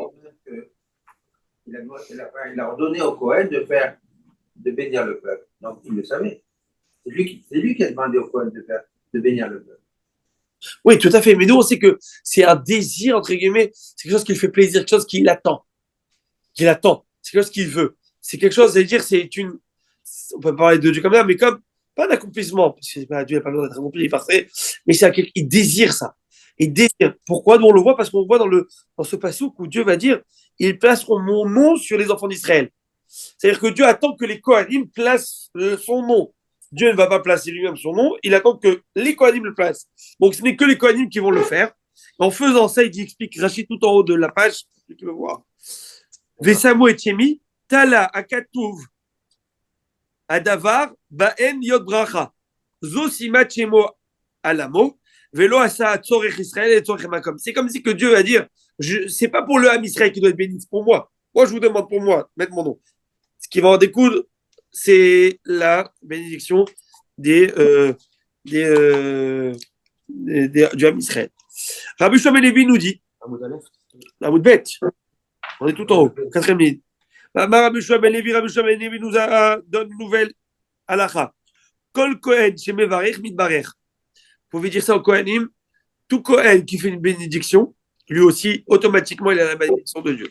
il a ordonné au Kohen de bénir le peuple. Donc il le savait. C'est lui qui a demandé au Kohen de bénir le peuple. Oui, tout à fait. Mais nous, on sait que c'est un désir, entre guillemets, c'est quelque chose qui lui fait plaisir, quelque chose qu'il attend. Qu'il attend. C'est quelque chose qu'il veut. C'est quelque chose, c'est-à-dire, on peut parler de Dieu comme ça, mais comme, pas d'accomplissement, parce que Dieu n'a pas besoin d'être accompli, il est parfait, mais il désire ça. Il désire. Pourquoi? Nous, on le voit parce qu'on voit dans ce passouk où Dieu va dire, ils placeront mon nom sur les enfants d'Israël. C'est-à-dire que Dieu attend que les Kohanim placent son nom. Dieu ne va pas placer lui-même son nom, il attend que les Kohanim le placent. Donc ce n'est que les Kohanim qui vont le faire. En faisant ça, il explique Rachid tout en haut de la page, celui qui veut voir. Vesamo et Tiemi, Tala Akatuv Adavar Baen Yod Bracha. Zosima Chemo Alamo, Velo Asa Tzorech Israël et Tzorech Makom. C'est comme si que Dieu va dire, c'est pas pour le Ham Israël qui doit être béni, c'est pour moi. Moi, je vous demande pour moi, mettre mon nom. Ce qui va en découdre, c'est la bénédiction du Ham Israël. Rabbi Shlomo Levi nous dit, la Moudbet, on est tout en haut, 4e ligne. Rabbi Shlomo Levi nous donne une nouvelle halakha. Kol Kohen shemevarech mitbarech. Vous pouvez dire ça au Kohanim, tout Kohen qui fait une bénédiction, lui aussi, automatiquement, il a la bénédiction de Dieu.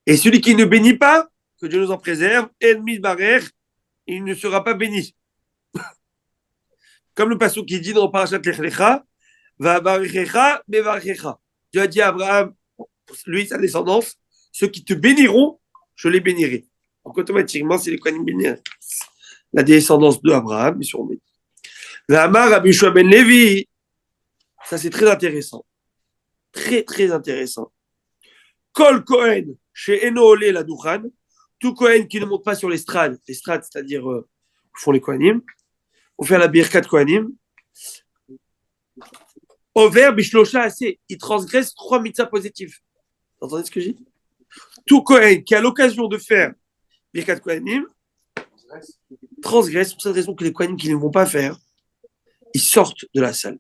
Et celui qui ne bénit pas, que Dieu nous en préserve, ennemi de barrière, il ne sera pas béni. Comme le passage qui dit dans Parashat Lech Lecha, va barichecha, bevarichecha. Dieu a dit à Abraham, lui, sa descendance, ceux qui te béniront, je les bénirai. Donc automatiquement, c'est les Kohanim bénir. La descendance d'Abraham, ils seront bénis. L'Amar Rabbi Yoshua ben Levi, ça c'est très intéressant. Très, très intéressant. Kol Kohen, chez Enoole la Duchan, tout Kohen qui ne monte pas sur l'estrade, c'est-à-dire où font les Kohanim, on fait la Birkat Kohanim, Over Bishlosha assez, il transgresse 3 mitzvahs positifs. Vous entendez ce que j'ai dit? Tout Kohen qui a l'occasion de faire Birkat Kohanim, transgresse pour cette raison que les Kohanim qui ne vont pas faire, ils sortent de la salle.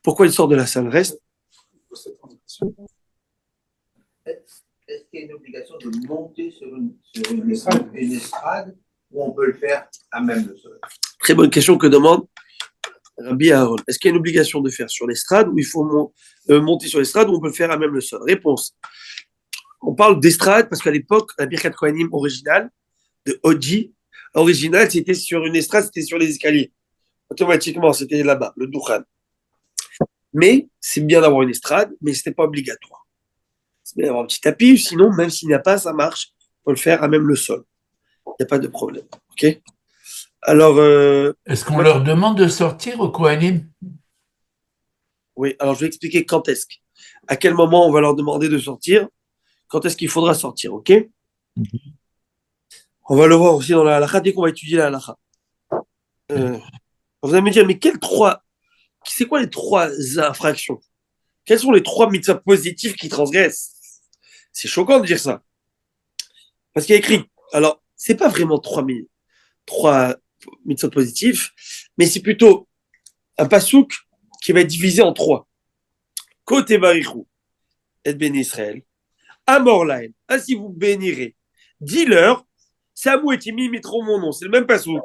Pourquoi ils sortent de la salle? Reste. Est-ce qu'il y a une obligation de monter sur une estrade ou on peut le faire à même le sol? Très bonne question que demande Rabbi Aaron. Est-ce qu'il y a une obligation de faire sur l'estrade ou il faut monter sur l'estrade ou on peut le faire à même le sol? Réponse. On parle d'estrade parce qu'à l'époque, la Birkat Kohanim originale, de Odi, originale, c'était sur une estrade, c'était sur les escaliers. Automatiquement, c'était là-bas, le Duchan. Mais c'est bien d'avoir une estrade, mais ce n'est pas obligatoire. c'est bien d'avoir un petit tapis, ou sinon, même s'il n'y a pas, ça marche. On peut le faire à même le sol. Il n'y a pas de problème. OK? Alors, Est-ce qu'on leur demande de sortir au Kohanim? oui, alors je vais expliquer quand est-ce. À quel moment on va leur demander de sortir, quand est-ce qu'il faudra sortir, OK? On va le voir aussi dans la halakha, dès qu'on va étudier la halakha. Vous allez me dire, mais c'est quoi les 3 infractions? Quelles sont les 3 mitzvahs positifs qui transgressent? C'est choquant de dire ça. Parce qu'il y a écrit, alors, c'est pas vraiment 3 mitzvahs positifs, mais c'est plutôt un pasouk qui va être divisé en 3. Côté Barichou, et béni Israël. Amor lahem, ainsi vous bénirez. Dis-leur, Samou et Timi mettront mon nom. C'est le même pasouk.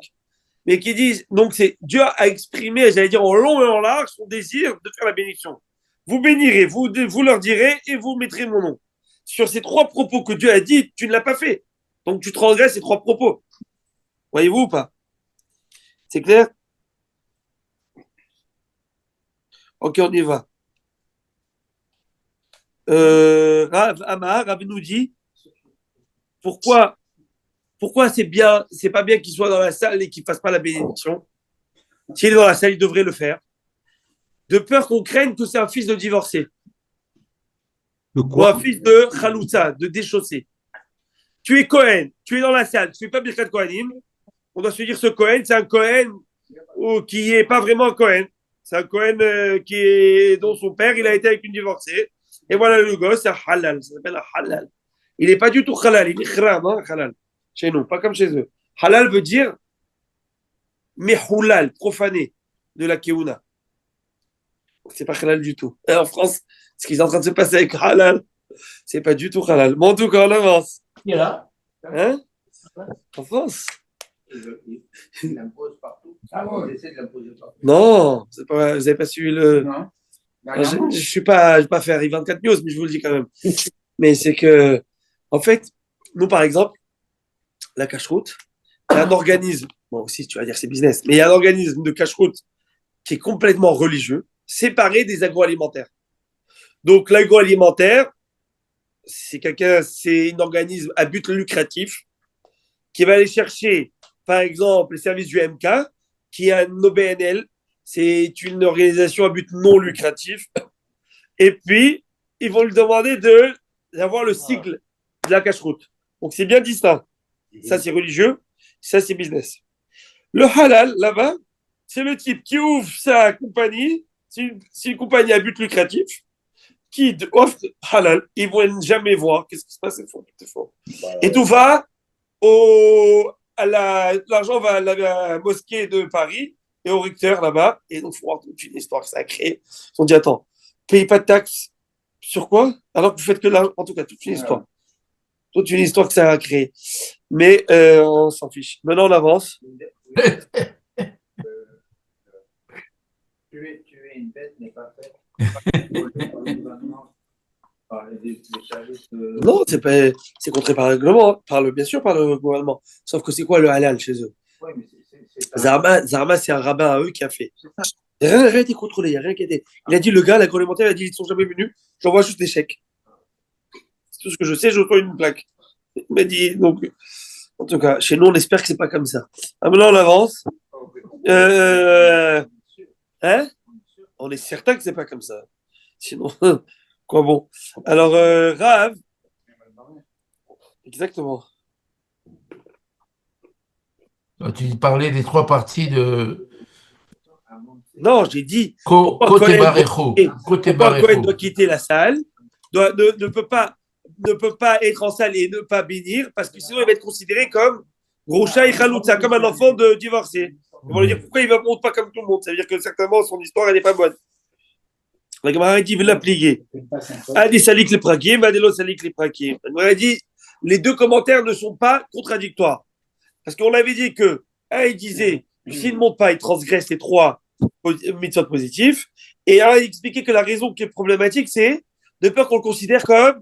Mais qui disent, donc c'est Dieu a exprimé, j'allais dire en long et en large, son désir de faire la bénédiction. Vous bénirez, vous leur direz et vous mettrez mon nom. Sur ces 3 propos que Dieu a dit, tu ne l'as pas fait. Donc tu transgresses ces 3 propos. Voyez-vous ou pas? C'est clair? Ok, on y va. Rav nous dit, pourquoi c'est pas bien qu'il soit dans la salle et qu'il fasse pas la bénédiction? S'il est dans la salle, il devrait le faire. De peur qu'on craigne que c'est un fils de divorcé. De Ou quoi? un fils de chaloutza, de déchaussé. Tu es Cohen, tu es dans la salle, tu fais pas Birkat Kohanim. On doit se dire ce Cohen, c'est un Cohen qui est pas vraiment un Cohen. C'est un Cohen dont son père, il a été avec une divorcée. Et voilà le gosse, c'est un halal. Ça s'appelle un halal. Il n'est pas du tout halal, il est khram, hein, halal. Chez nous, pas comme chez eux. Halal veut dire mehoulal, profané de la keuna. C'est pas halal du tout. Et en France, ce qui est en train de se passer avec halal, c'est pas du tout halal. Mais en tout cas, on avance. Qui est là? Hein? En France? Il l'impose partout. Ah bon, il essaie de l'imposer partout. Non, vous n'avez pas suivi le. Non. Je ne vais pas faire I24 News, mais je vous le dis quand même. Mais c'est que, en fait, nous, par exemple, la cache-route, il y a un organisme, bon aussi, tu vas dire c'est business, mais il y a un organisme de cache-route qui est complètement religieux, séparé des agroalimentaires. Donc, l'agroalimentaire, c'est un organisme à but lucratif qui va aller chercher, par exemple, les services du MK, qui est un OBNL, c'est une organisation à but non lucratif. Et puis, ils vont lui demander d'avoir le sigle de la cache-route. Donc, c'est bien distinct. Ça, c'est religieux. Ça, c'est business. Le halal, là-bas, c'est le type qui ouvre sa compagnie. C'est une compagnie à but lucratif qui offre halal. Ils ne vont jamais voir. Qu'est-ce qui se passe? C'est faux. Et tout va l'argent va à la mosquée de Paris et au recteur là-bas. Et donc, il faut voir toute une histoire que ça a créé. Ils ont dit, attends, payez pas de taxes. Sur quoi? Alors que vous faites que l'argent. En tout cas, toute une histoire. Toute une histoire que ça a créé. Mais on s'en fiche. Maintenant, on avance. Tuer une bête n'est pas fait. Non, c'est contré par le règlement, bien sûr par le gouvernement. Sauf que c'est quoi le halal chez eux? Oui, mais Zarma, c'est un rabbin à eux qui a fait. Il n'y a rien été contrôlé, il n'y a rien qui a été. Il a dit, le gars, l'agroalimentaire, il a dit, ils ne sont jamais venus, j'envoie juste des chèques. C'est tout ce que je sais, je reçois une plaque. Il m'a dit, donc, en tout cas, chez nous, on espère que c'est pas comme ça. Ah, maintenant, on avance. Hein? On est certain que c'est pas comme ça. Sinon, quoi bon. Alors, Rav. Exactement. Tu parlais des 3 parties de Non, j'ai dit. côté Barecho. Pourquoi Cohen doit quitter la salle, ne peut pas être en salle et ne pas bénir, parce que sinon il va être considéré comme Groucha et Khaloutza, comme un enfant de divorcé. Ils vont lui dire pourquoi il ne monte pas comme tout le monde. Ça veut dire que certainement son histoire elle n'est pas bonne. La Gemara dit, il veut l'appliquer. Adi salik les prakim, Adelo salik les prakim. La Gemara dit, les 2 commentaires ne sont pas contradictoires. Parce qu'on avait dit que, il disait, s'il ne monte pas, il transgresse les 3 mitzvot positifs. Et il expliquait que la raison qui est problématique, c'est de peur qu'on le considère comme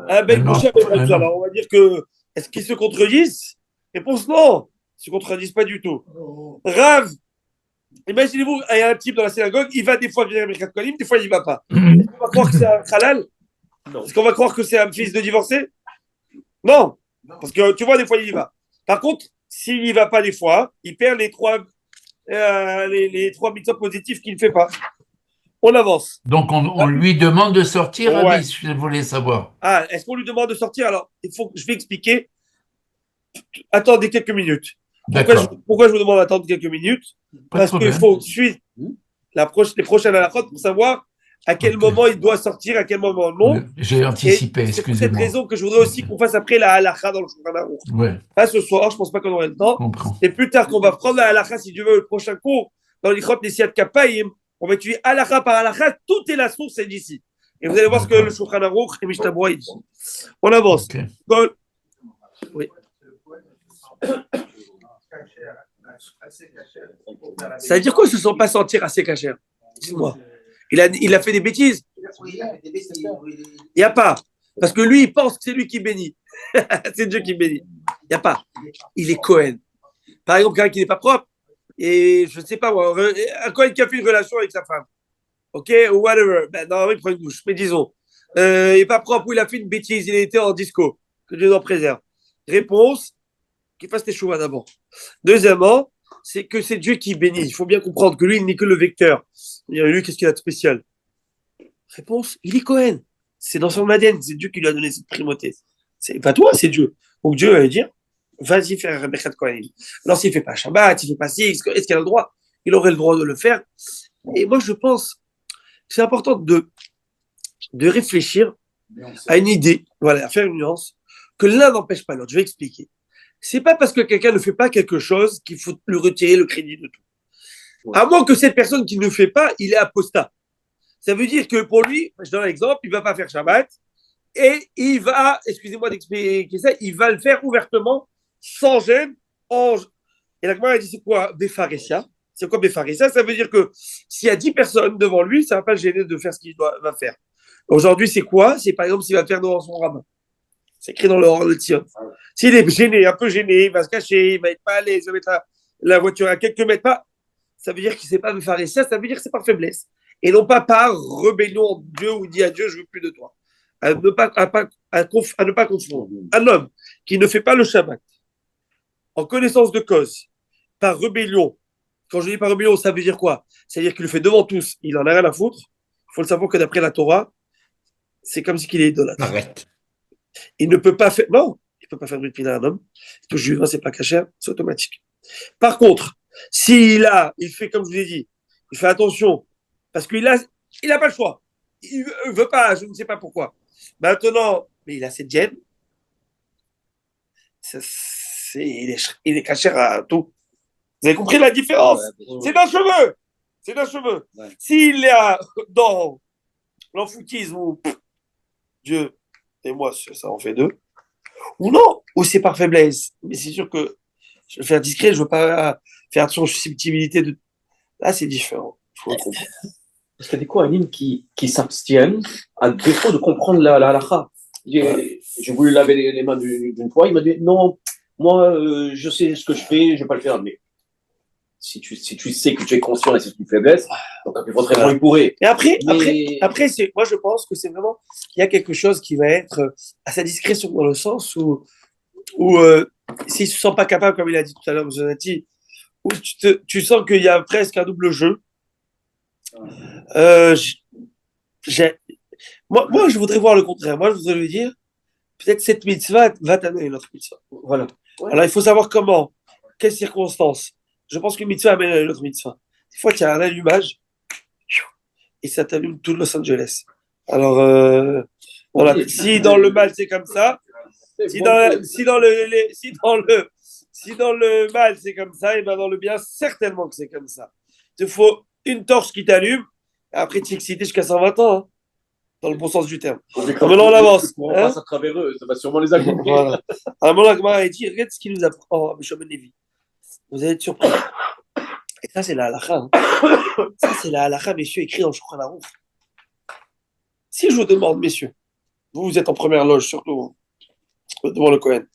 un bel boucher. Alors, on va dire que, est-ce qu'ils se contredisent? Réponse non, ils ne se contredisent pas du tout. Rav, imaginez-vous, il y a un type dans la synagogue, il va des fois venir à Birkat Kohanim, des fois il n'y va pas. Est-ce qu'on va croire que c'est un halal? Est-ce qu'on va croire que c'est un fils de divorcé? Non. Parce que tu vois, des fois, il y va. Par contre, s'il n'y va pas des fois, il perd les trois mitzvot positifs qu'il ne fait pas. On avance. Donc, on lui demande de sortir, Ouais. Rabbi, je voulais savoir. Ah, est-ce qu'on lui demande de sortir? Alors, je vais expliquer. Attendez quelques minutes. D'accord. Pourquoi je vous demande d'attendre quelques minutes? Pas de Parce qu'il problème. faut suivre les prochaines halakhot pour savoir à quel Ok. moment il doit sortir, à quel moment non. J'ai anticipé, Et c'est pour cette excusez-moi. raison que je voudrais aussi qu'on fasse après la halakha dans le Shulchan Aruch. Ouais, Pas ce soir, je pense pas qu'on aurait le temps. je comprends. Et plus tard qu'on va prendre la halakha, si tu veux, le prochain cours, dans l'Ichot Nesiat Kapayim, on va étudier halakha par halakha, tout est la source, c'est d'ici. Et vous allez voir ce que le Shulchan Aruch et Mishnah Berurah dit. On avance. Ok. Dans- Oui. Ça veut dire quoi, se sont pas sentir assez cachés? Dis-moi. Il a fait des bêtises. Il n'y a pas. Parce que lui, il pense que c'est lui qui bénit. C'est Dieu qui bénit. Il n'y a pas. Il est Cohen. Par exemple, quelqu'un qui n'est pas propre, et je ne sais pas moi, un Cohen qui a fait une relation avec sa femme. OK, ou whatever. Ben, non, il prend une douche. Mais disons, il n'est pas propre ou il a fait une bêtise, il était en disco. Que Dieu en préserve. Réponse, qu'il fasse tes choix d'abord. Deuxièmement, c'est que c'est Dieu qui bénit. Il faut bien comprendre que lui, il n'est que le vecteur. Lui, qu'est-ce qu'il a de spécial? Réponse, il est Cohen. C'est dans son ADN. C'est Dieu qui lui a donné cette primauté. C'est pas toi, c'est Dieu. Donc Dieu va dire, vas-y faire un Birkat Kohen. Alors s'il ne fait pas Shabbat, il ne fait pas ci, est-ce qu'il a le droit? Il aurait le droit de le faire. Et moi, je pense que c'est important de réfléchir à une idée, voilà, à faire une nuance, que l'un n'empêche pas l'autre. Je vais expliquer. C'est pas parce que quelqu'un ne fait pas quelque chose qu'il faut lui retirer le crédit de tout. À moins que cette personne qui ne fait pas, il est apostat. Ça veut dire que pour lui, je donne un exemple, il ne va pas faire Shabbat et il va, excusez-moi d'expliquer ça, il va le faire ouvertement, sans gêne. Et la Gemara dit c'est quoi Befaresia? C'est quoi Befaresia? Ça veut dire que s'il y a 10 personnes devant lui, ça ne va pas le gêner de faire ce qu'il va faire. Aujourd'hui, c'est quoi? C'est par exemple s'il va le faire devant son rabbin. C'est écrit dans le Tzion. S'il est gêné, un peu gêné, il va se cacher, il va être pas à l'aise, il va mettre la voiture à quelques mètres pas, ça veut dire qu'il ne sait pas Befaresia, ça veut dire que c'est par faiblesse. Et non pas par rébellion en Dieu ou dit à Dieu, je ne veux plus de toi. À ne pas confondre. Un homme qui ne fait pas le Shabbat en connaissance de cause, par rébellion. Quand je dis par rébellion, ça veut dire quoi? Ça veut dire qu'il le fait devant tous, il en a rien à foutre. Il faut le savoir que d'après la Torah, c'est comme si qu'il est idolâtre. Arrête. Il ne peut pas faire, non, il ne peut pas faire de à un homme. Tout juif, c'est pas caché, c'est automatique. Par contre, il fait comme je vous ai dit, il fait attention, parce qu'il a pas le choix. Il veut pas, je ne sais pas pourquoi. Maintenant, mais il a cette gêne. Il est caché à tout. Vous avez compris la différence? C'est d'un cheveu. C'est d'un cheveu. Ouais. S'il est dans l'enfoutisme ou Dieu et moi, ça en fait deux. Ou non, ou c'est par faiblesse. Mais c'est sûr que je vais faire discret, je ne veux pas faire attention aux susceptibilités de. Là, c'est différent. Il faut le comprendre. Parce qu'il y a des Kohanim qui s'abstiennent à défaut de comprendre la halakha. J'ai voulu laver les mains d'une fois, il m'a dit non, moi je sais ce que je fais, je ne vais pas le faire. Mais si tu sais que tu es conscient et c'est une faiblesse, donc éventuellement il pourrait. Et après, moi je pense que c'est vraiment il y a quelque chose qui va être à sa discrétion dans le sens où s'il ne se sent pas capable, comme il a dit tout à l'heure, Zonati, où tu sens qu'il y a presque un double jeu. Moi, je voudrais voir le contraire. Moi, je voudrais lui dire, peut-être cette mitzvah va t'amener une autre mitzvah. Voilà. Ouais. Alors, il faut savoir comment, quelles circonstances. Je pense qu'une mitzvah amène à une autre mitzvah. Des fois, il y a un allumage et ça t'allume tout Los Angeles. Alors, voilà. Si dans le mal, c'est comme ça, si dans le mal, c'est comme ça, et bien dans le bien, certainement que c'est comme ça. Il te faut une torche qui t'allume, et après tu es excité jusqu'à 120 ans, hein, dans le bon sens du terme. Maintenant, on avance. On passe à travers eux, ça va sûrement les accompagner. Voilà. Alors, la Gemara a dit, regarde ce qu'il nous apprend. Oh, M. Levi. Vous allez être surpris. Et ça, c'est la halakha. Hein. Ça, c'est la halakha, messieurs, écrit dans le Shulchan Aruch. Si je vous demande, messieurs, vous êtes en première loge, surtout devant le Kohen.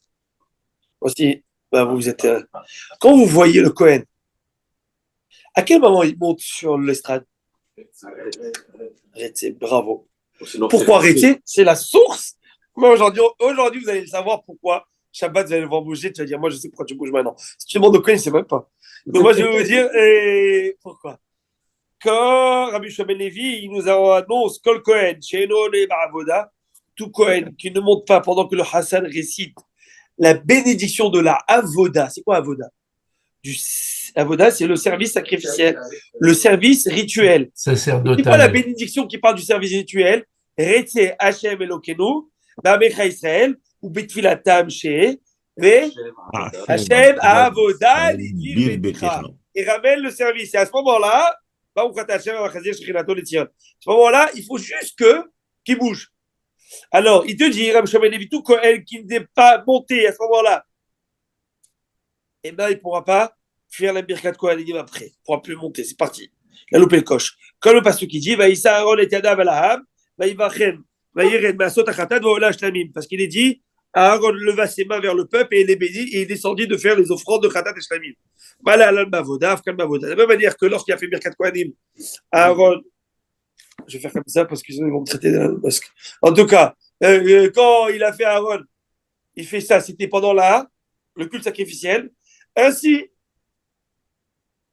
Aussi, ben vous êtes. Quand vous voyez le Kohen, à quel moment il monte sur l'estrade? Bravo. Sinon, Pourquoi arrêter? C'est la source. Moi, aujourd'hui, vous allez le savoir pourquoi. Shabbat, vous allez le voir bouger. Tu vas dire, moi, je sais pourquoi tu bouges maintenant. Si tu demandes au Cohen, il ne sait même pas. Donc, moi, je vais vous dire pourquoi. Quand Rabbi Shimon Levi, il nous annonce Kol Cohen, She'eno le Ba'avoda, tout Cohen qui ne monte pas pendant que le Hassan récite la bénédiction de la Avoda. C'est quoi Avoda? Avoda, c'est le service sacrificiel, le service rituel. C'est quoi la Sacerdotal. bénédiction qui parle du service rituel? Retse Hashem Elokeinu, Ba'amecha Israël, ou Betfilatam Sheh, ve Hashem Avoda Lidvir Betecha. Et ramène le service. Et à ce moment-là, à ce moment-là, il faut juste qu'il bouge. Alors, il te dit, Rabbi Shimon Levi, tout Kohen qui n'est pas monté à ce moment-là, eh ben, il ne pourra pas faire la Birkat Kohanim après. Il ne pourra plus monter. C'est parti. Il a loupé le coche. Comme le pasteur qui dit, Vaïssa Aaron et Yadav Alaham, Vaïvachem, Vaïred Masot Achatat, Vaola Shlamim. Parce qu'il est dit, Aaron leva ses mains vers le peuple et il est béni et il descendit de faire les offrandes de Khatat et Shlamim. Mala Alal Mavoda, Afkan Mavoda. De la même manière que lorsqu'il a fait Birkat Kohanim, Aaron, je vais faire comme ça parce qu'ils vont me traiter de masque. En tout cas, quand il a fait Aaron, il fait ça, c'était pendant le culte sacrificiel. Ainsi,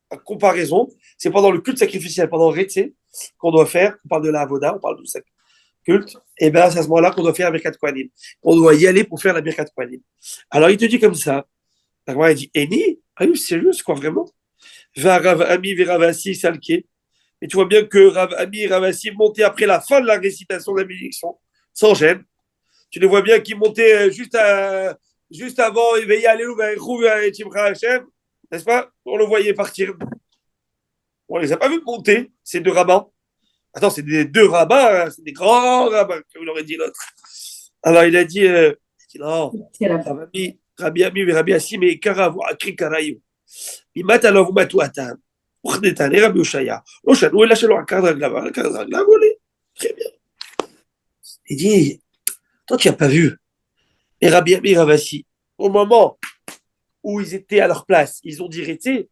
en comparaison, c'est pendant le culte sacrificiel, pendant le Rétsé, qu'on doit faire, on parle de la Avoda, on parle du culte, et bien c'est à ce moment-là qu'on doit faire la Birkat Kohanim. On doit y aller pour faire la Birkat Kohanim. Alors il te dit comme ça, il dit, Eni, are you serious, quoi, vraiment? Va Rav Ami, Veravasi, Salke. Et tu vois bien que Rav Ami et Ravasi montaient après la fin de la récitation de la bénédiction, sans gêne. Tu les vois bien qu'ils montaient juste avant, il veillait Alléluia, n'est-ce pas? On le voyait partir. On les a pas vus monter, ces deux rabbins. Attends, c'est des deux rabbins, hein, c'est des grands rabbins, comme il aurait dit l'autre. Alors il a dit, non, Rabbi Ami et Rabbi Assim, mais Karav, Akri Karayu. Il m'a alors vous matou atam. Uchnetan, et Rabbi Oshaya. Oshanu, et lâchez-le un cadre aglav, très bien. Il dit, toi tu n'as pas vu. Et Rabbi Ami et Rabbi Assim, au moment où ils étaient à leur place, ils ont dit Rété,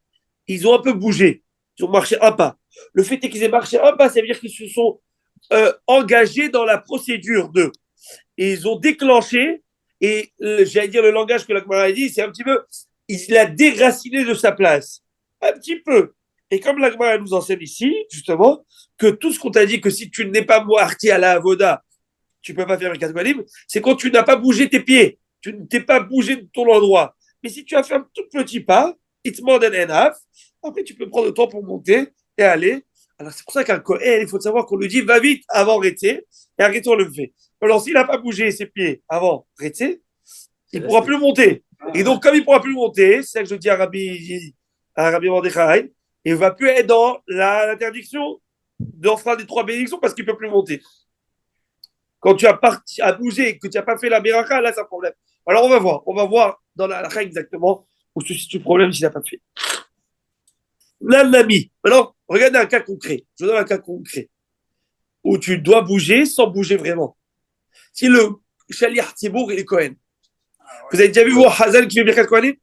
ils ont un peu bougé, ils ont marché un pas. Le fait est qu'ils aient marché un pas, ça veut dire qu'ils se sont engagés dans la procédure d'eux. Et ils ont déclenché, et j'allais dire le langage que la Gemara a dit, c'est un petit peu, il l'a déraciné de sa place. Un petit peu. Et comme la Gemara nous enseigne ici, justement, que tout ce qu'on t'a dit, que si tu n'es pas moarti à la avoda, tu ne peux pas faire un Kohanim, c'est quand tu n'as pas bougé tes pieds, tu ne t'es pas bougé de ton endroit. Mais si tu as fait un tout petit pas, it's more than enough, après tu peux prendre le temps pour monter et aller. Alors c'est pour ça qu'un Kohen, il faut savoir qu'on lui dit va vite avant Rété, et arrêtons le fait. Alors s'il n'a pas bougé ses pieds avant Rété, il ne pourra plus monter. Et donc comme il ne pourra plus monter, c'est ça que je dis à Rabbi Mordechai, il ne va plus être dans l'interdiction d'offrir des 3 bénédictions parce qu'il ne peut plus monter. Quand tu as bougé et que tu n'as pas fait la Beraka, là c'est un problème. Alors on va voir dans la règle exactement où se situe le problème s'il n'a pas fait. L'ami. Maintenant, regardez un cas concret. Je donne un cas concret où tu dois bouger sans bouger vraiment. Si le Shaliach Tzibour il est Cohen. Vous avez déjà vu Hazan qui fait Birkat Kohanim?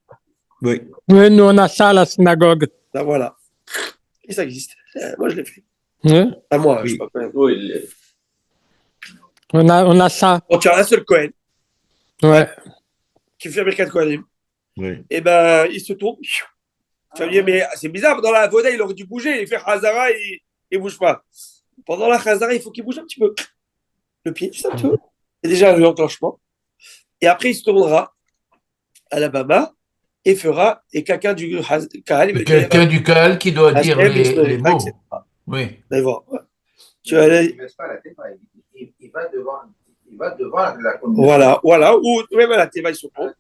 Oui. Oui, nous on a ça à la synagogue. Ben voilà. Et ça existe. Moi je l'ai fait. Oui. À moi, Oui. je sais pas Cohen. Oui, On a ça. Quand tu as un seul Cohen Ouais. qui fait Birkat Kohanim, Oui. et ben il se tourne. Tu vas me dire, mais c'est bizarre, dans la Voda, il aurait dû bouger, il fait Hazara, il ne bouge pas. Pendant la Hazara, il faut qu'il bouge un petit peu. Le pied, juste un petit peu. Il y a déjà un enclenchement. Et après, il se tournera à la Bama et fera, et quelqu'un du Kahal, Quelqu'un du Kahal qui doit dire les mots. etc. Oui. Vous allez voir. Tu vas aller. Il ne baisse pas la tête, il va devant la communauté. Voilà. Ou même à la Teva, ils se tournent.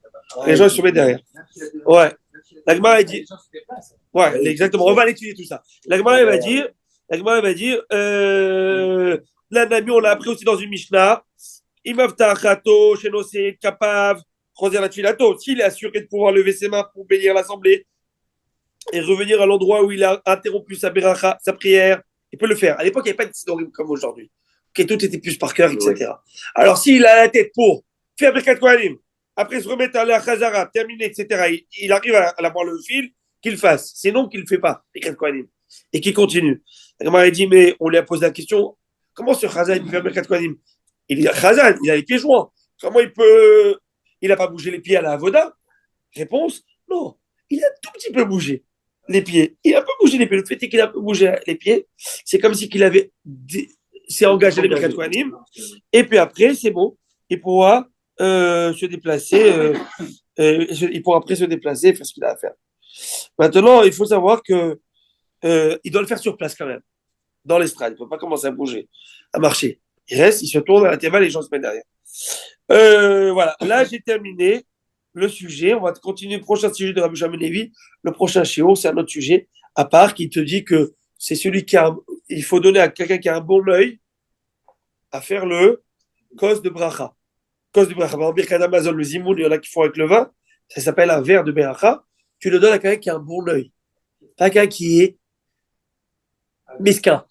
Les gens, ils se mettent derrière. Ouais. La Gemara, elle dit. Ouais, exactement. On va l'étudier tout ça. La Gemara, elle va dire. La Nami, on l'a appris aussi dans une Mishnah. Imavta Chato, Shenosé, Kapav, Roser la Tfilato. S'il est assuré de pouvoir lever ses mains pour bénir l'assemblée et revenir à l'endroit où il a interrompu sa beracha, sa prière, il peut le faire. À l'époque, il n'y avait pas de synonym comme aujourd'hui. Okay, tout était plus par cœur, etc. Alors, s'il a la tête pour faire Birkat Kohanim, après se remettre à la Chazara, terminer, etc., il arrive à avoir le fil, qu'il fasse. Sinon, qu'il ne le fait pas, Birkat Kohanim, et qu'il continue. La Gemara dit, mais on lui a posé la question, Comment ce Chazan il peut faire Birkat Kohanim? Il est Chazan, il a les pieds joints. Comment il peut. Il n'a pas bougé les pieds à la Avoda? Réponse, non. Il a tout petit peu bougé les pieds. Il a un peu bougé les pieds. Le fait est qu'il a un peu bougé les pieds. C'est comme si qu'il avait s'est engagé à les Birkat Kohanim. Et puis après, c'est bon. Il pourra se déplacer. Il pourra après se déplacer et faire ce qu'il a à faire. Maintenant, il faut savoir que il doit le faire sur place quand même, dans l'estrade. Il ne peut pas commencer à bouger, à marcher. Il reste, il se tourne à la théma, les gens se mettent derrière. Voilà, là j'ai terminé le sujet. On va continuer le prochain sujet de Rabbi Shimon Levi. Le prochain shiur, c'est un autre sujet à part qui te dit que c'est celui qui a. Il faut donner à quelqu'un qui a un bon œil à faire le cause de bracha. Cause de bracha. Par exemple, Birkat Hamazon, le zimoun, il y en a qui font avec le vin. Ça s'appelle un verre de bracha. Tu le donnes à quelqu'un qui a un bon œil. Pas quelqu'un qui est mesquin.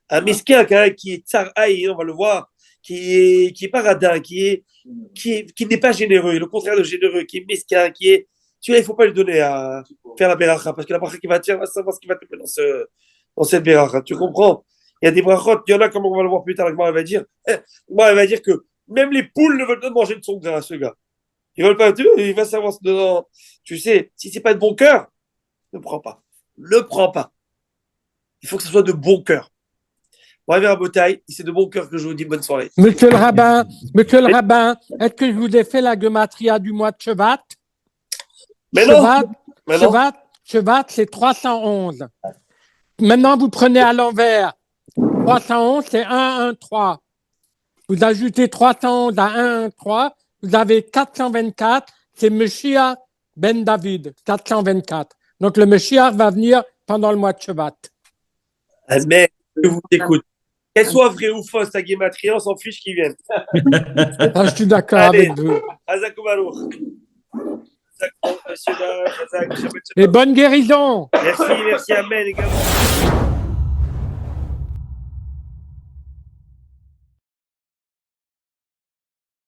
Un mesquin, quelqu'un qui est tsaraï, on va le voir, qui est pas radin, qui n'est pas généreux, le contraire de généreux, qui est mesquin, qui est. Celui-là, il ne faut pas lui donner à faire la beracha, parce que la beracha qui va tirer va savoir ce qui va te mettre dans cette beracha. Tu comprends? Il y a des berachot, il y en a, comme on va le voir plus tard, elle va dire, moi, elle va dire que même les poules ne veulent pas manger de son grain, ce gars. Ils veulent pas, il va savoir ce dedans. Tu sais, si c'est pas de bon cœur, ne prends pas. Ne prends pas. Il faut que ce soit de bon cœur. Bref, à Botaï, c'est de bon cœur que je vous dis bonne soirée. Monsieur le rabbin, est-ce que je vous ai fait la gematria du mois de Shevat? Mais non. Shevat, c'est 311. Maintenant, vous prenez à l'envers. 311, c'est 113. Vous ajoutez 311 à 113, vous avez 424, c'est Meshiach ben David, 424. Donc le Meshiach va venir pendant le mois de Shevat. Mais je vous écoute. Qu'elle soit vraie ou fausse, ta guématrie, on s'en fiche qu'ils viennent. Ah, je suis d'accord avec vous. Azakumaru. Et bonne guérison. Merci, amen également.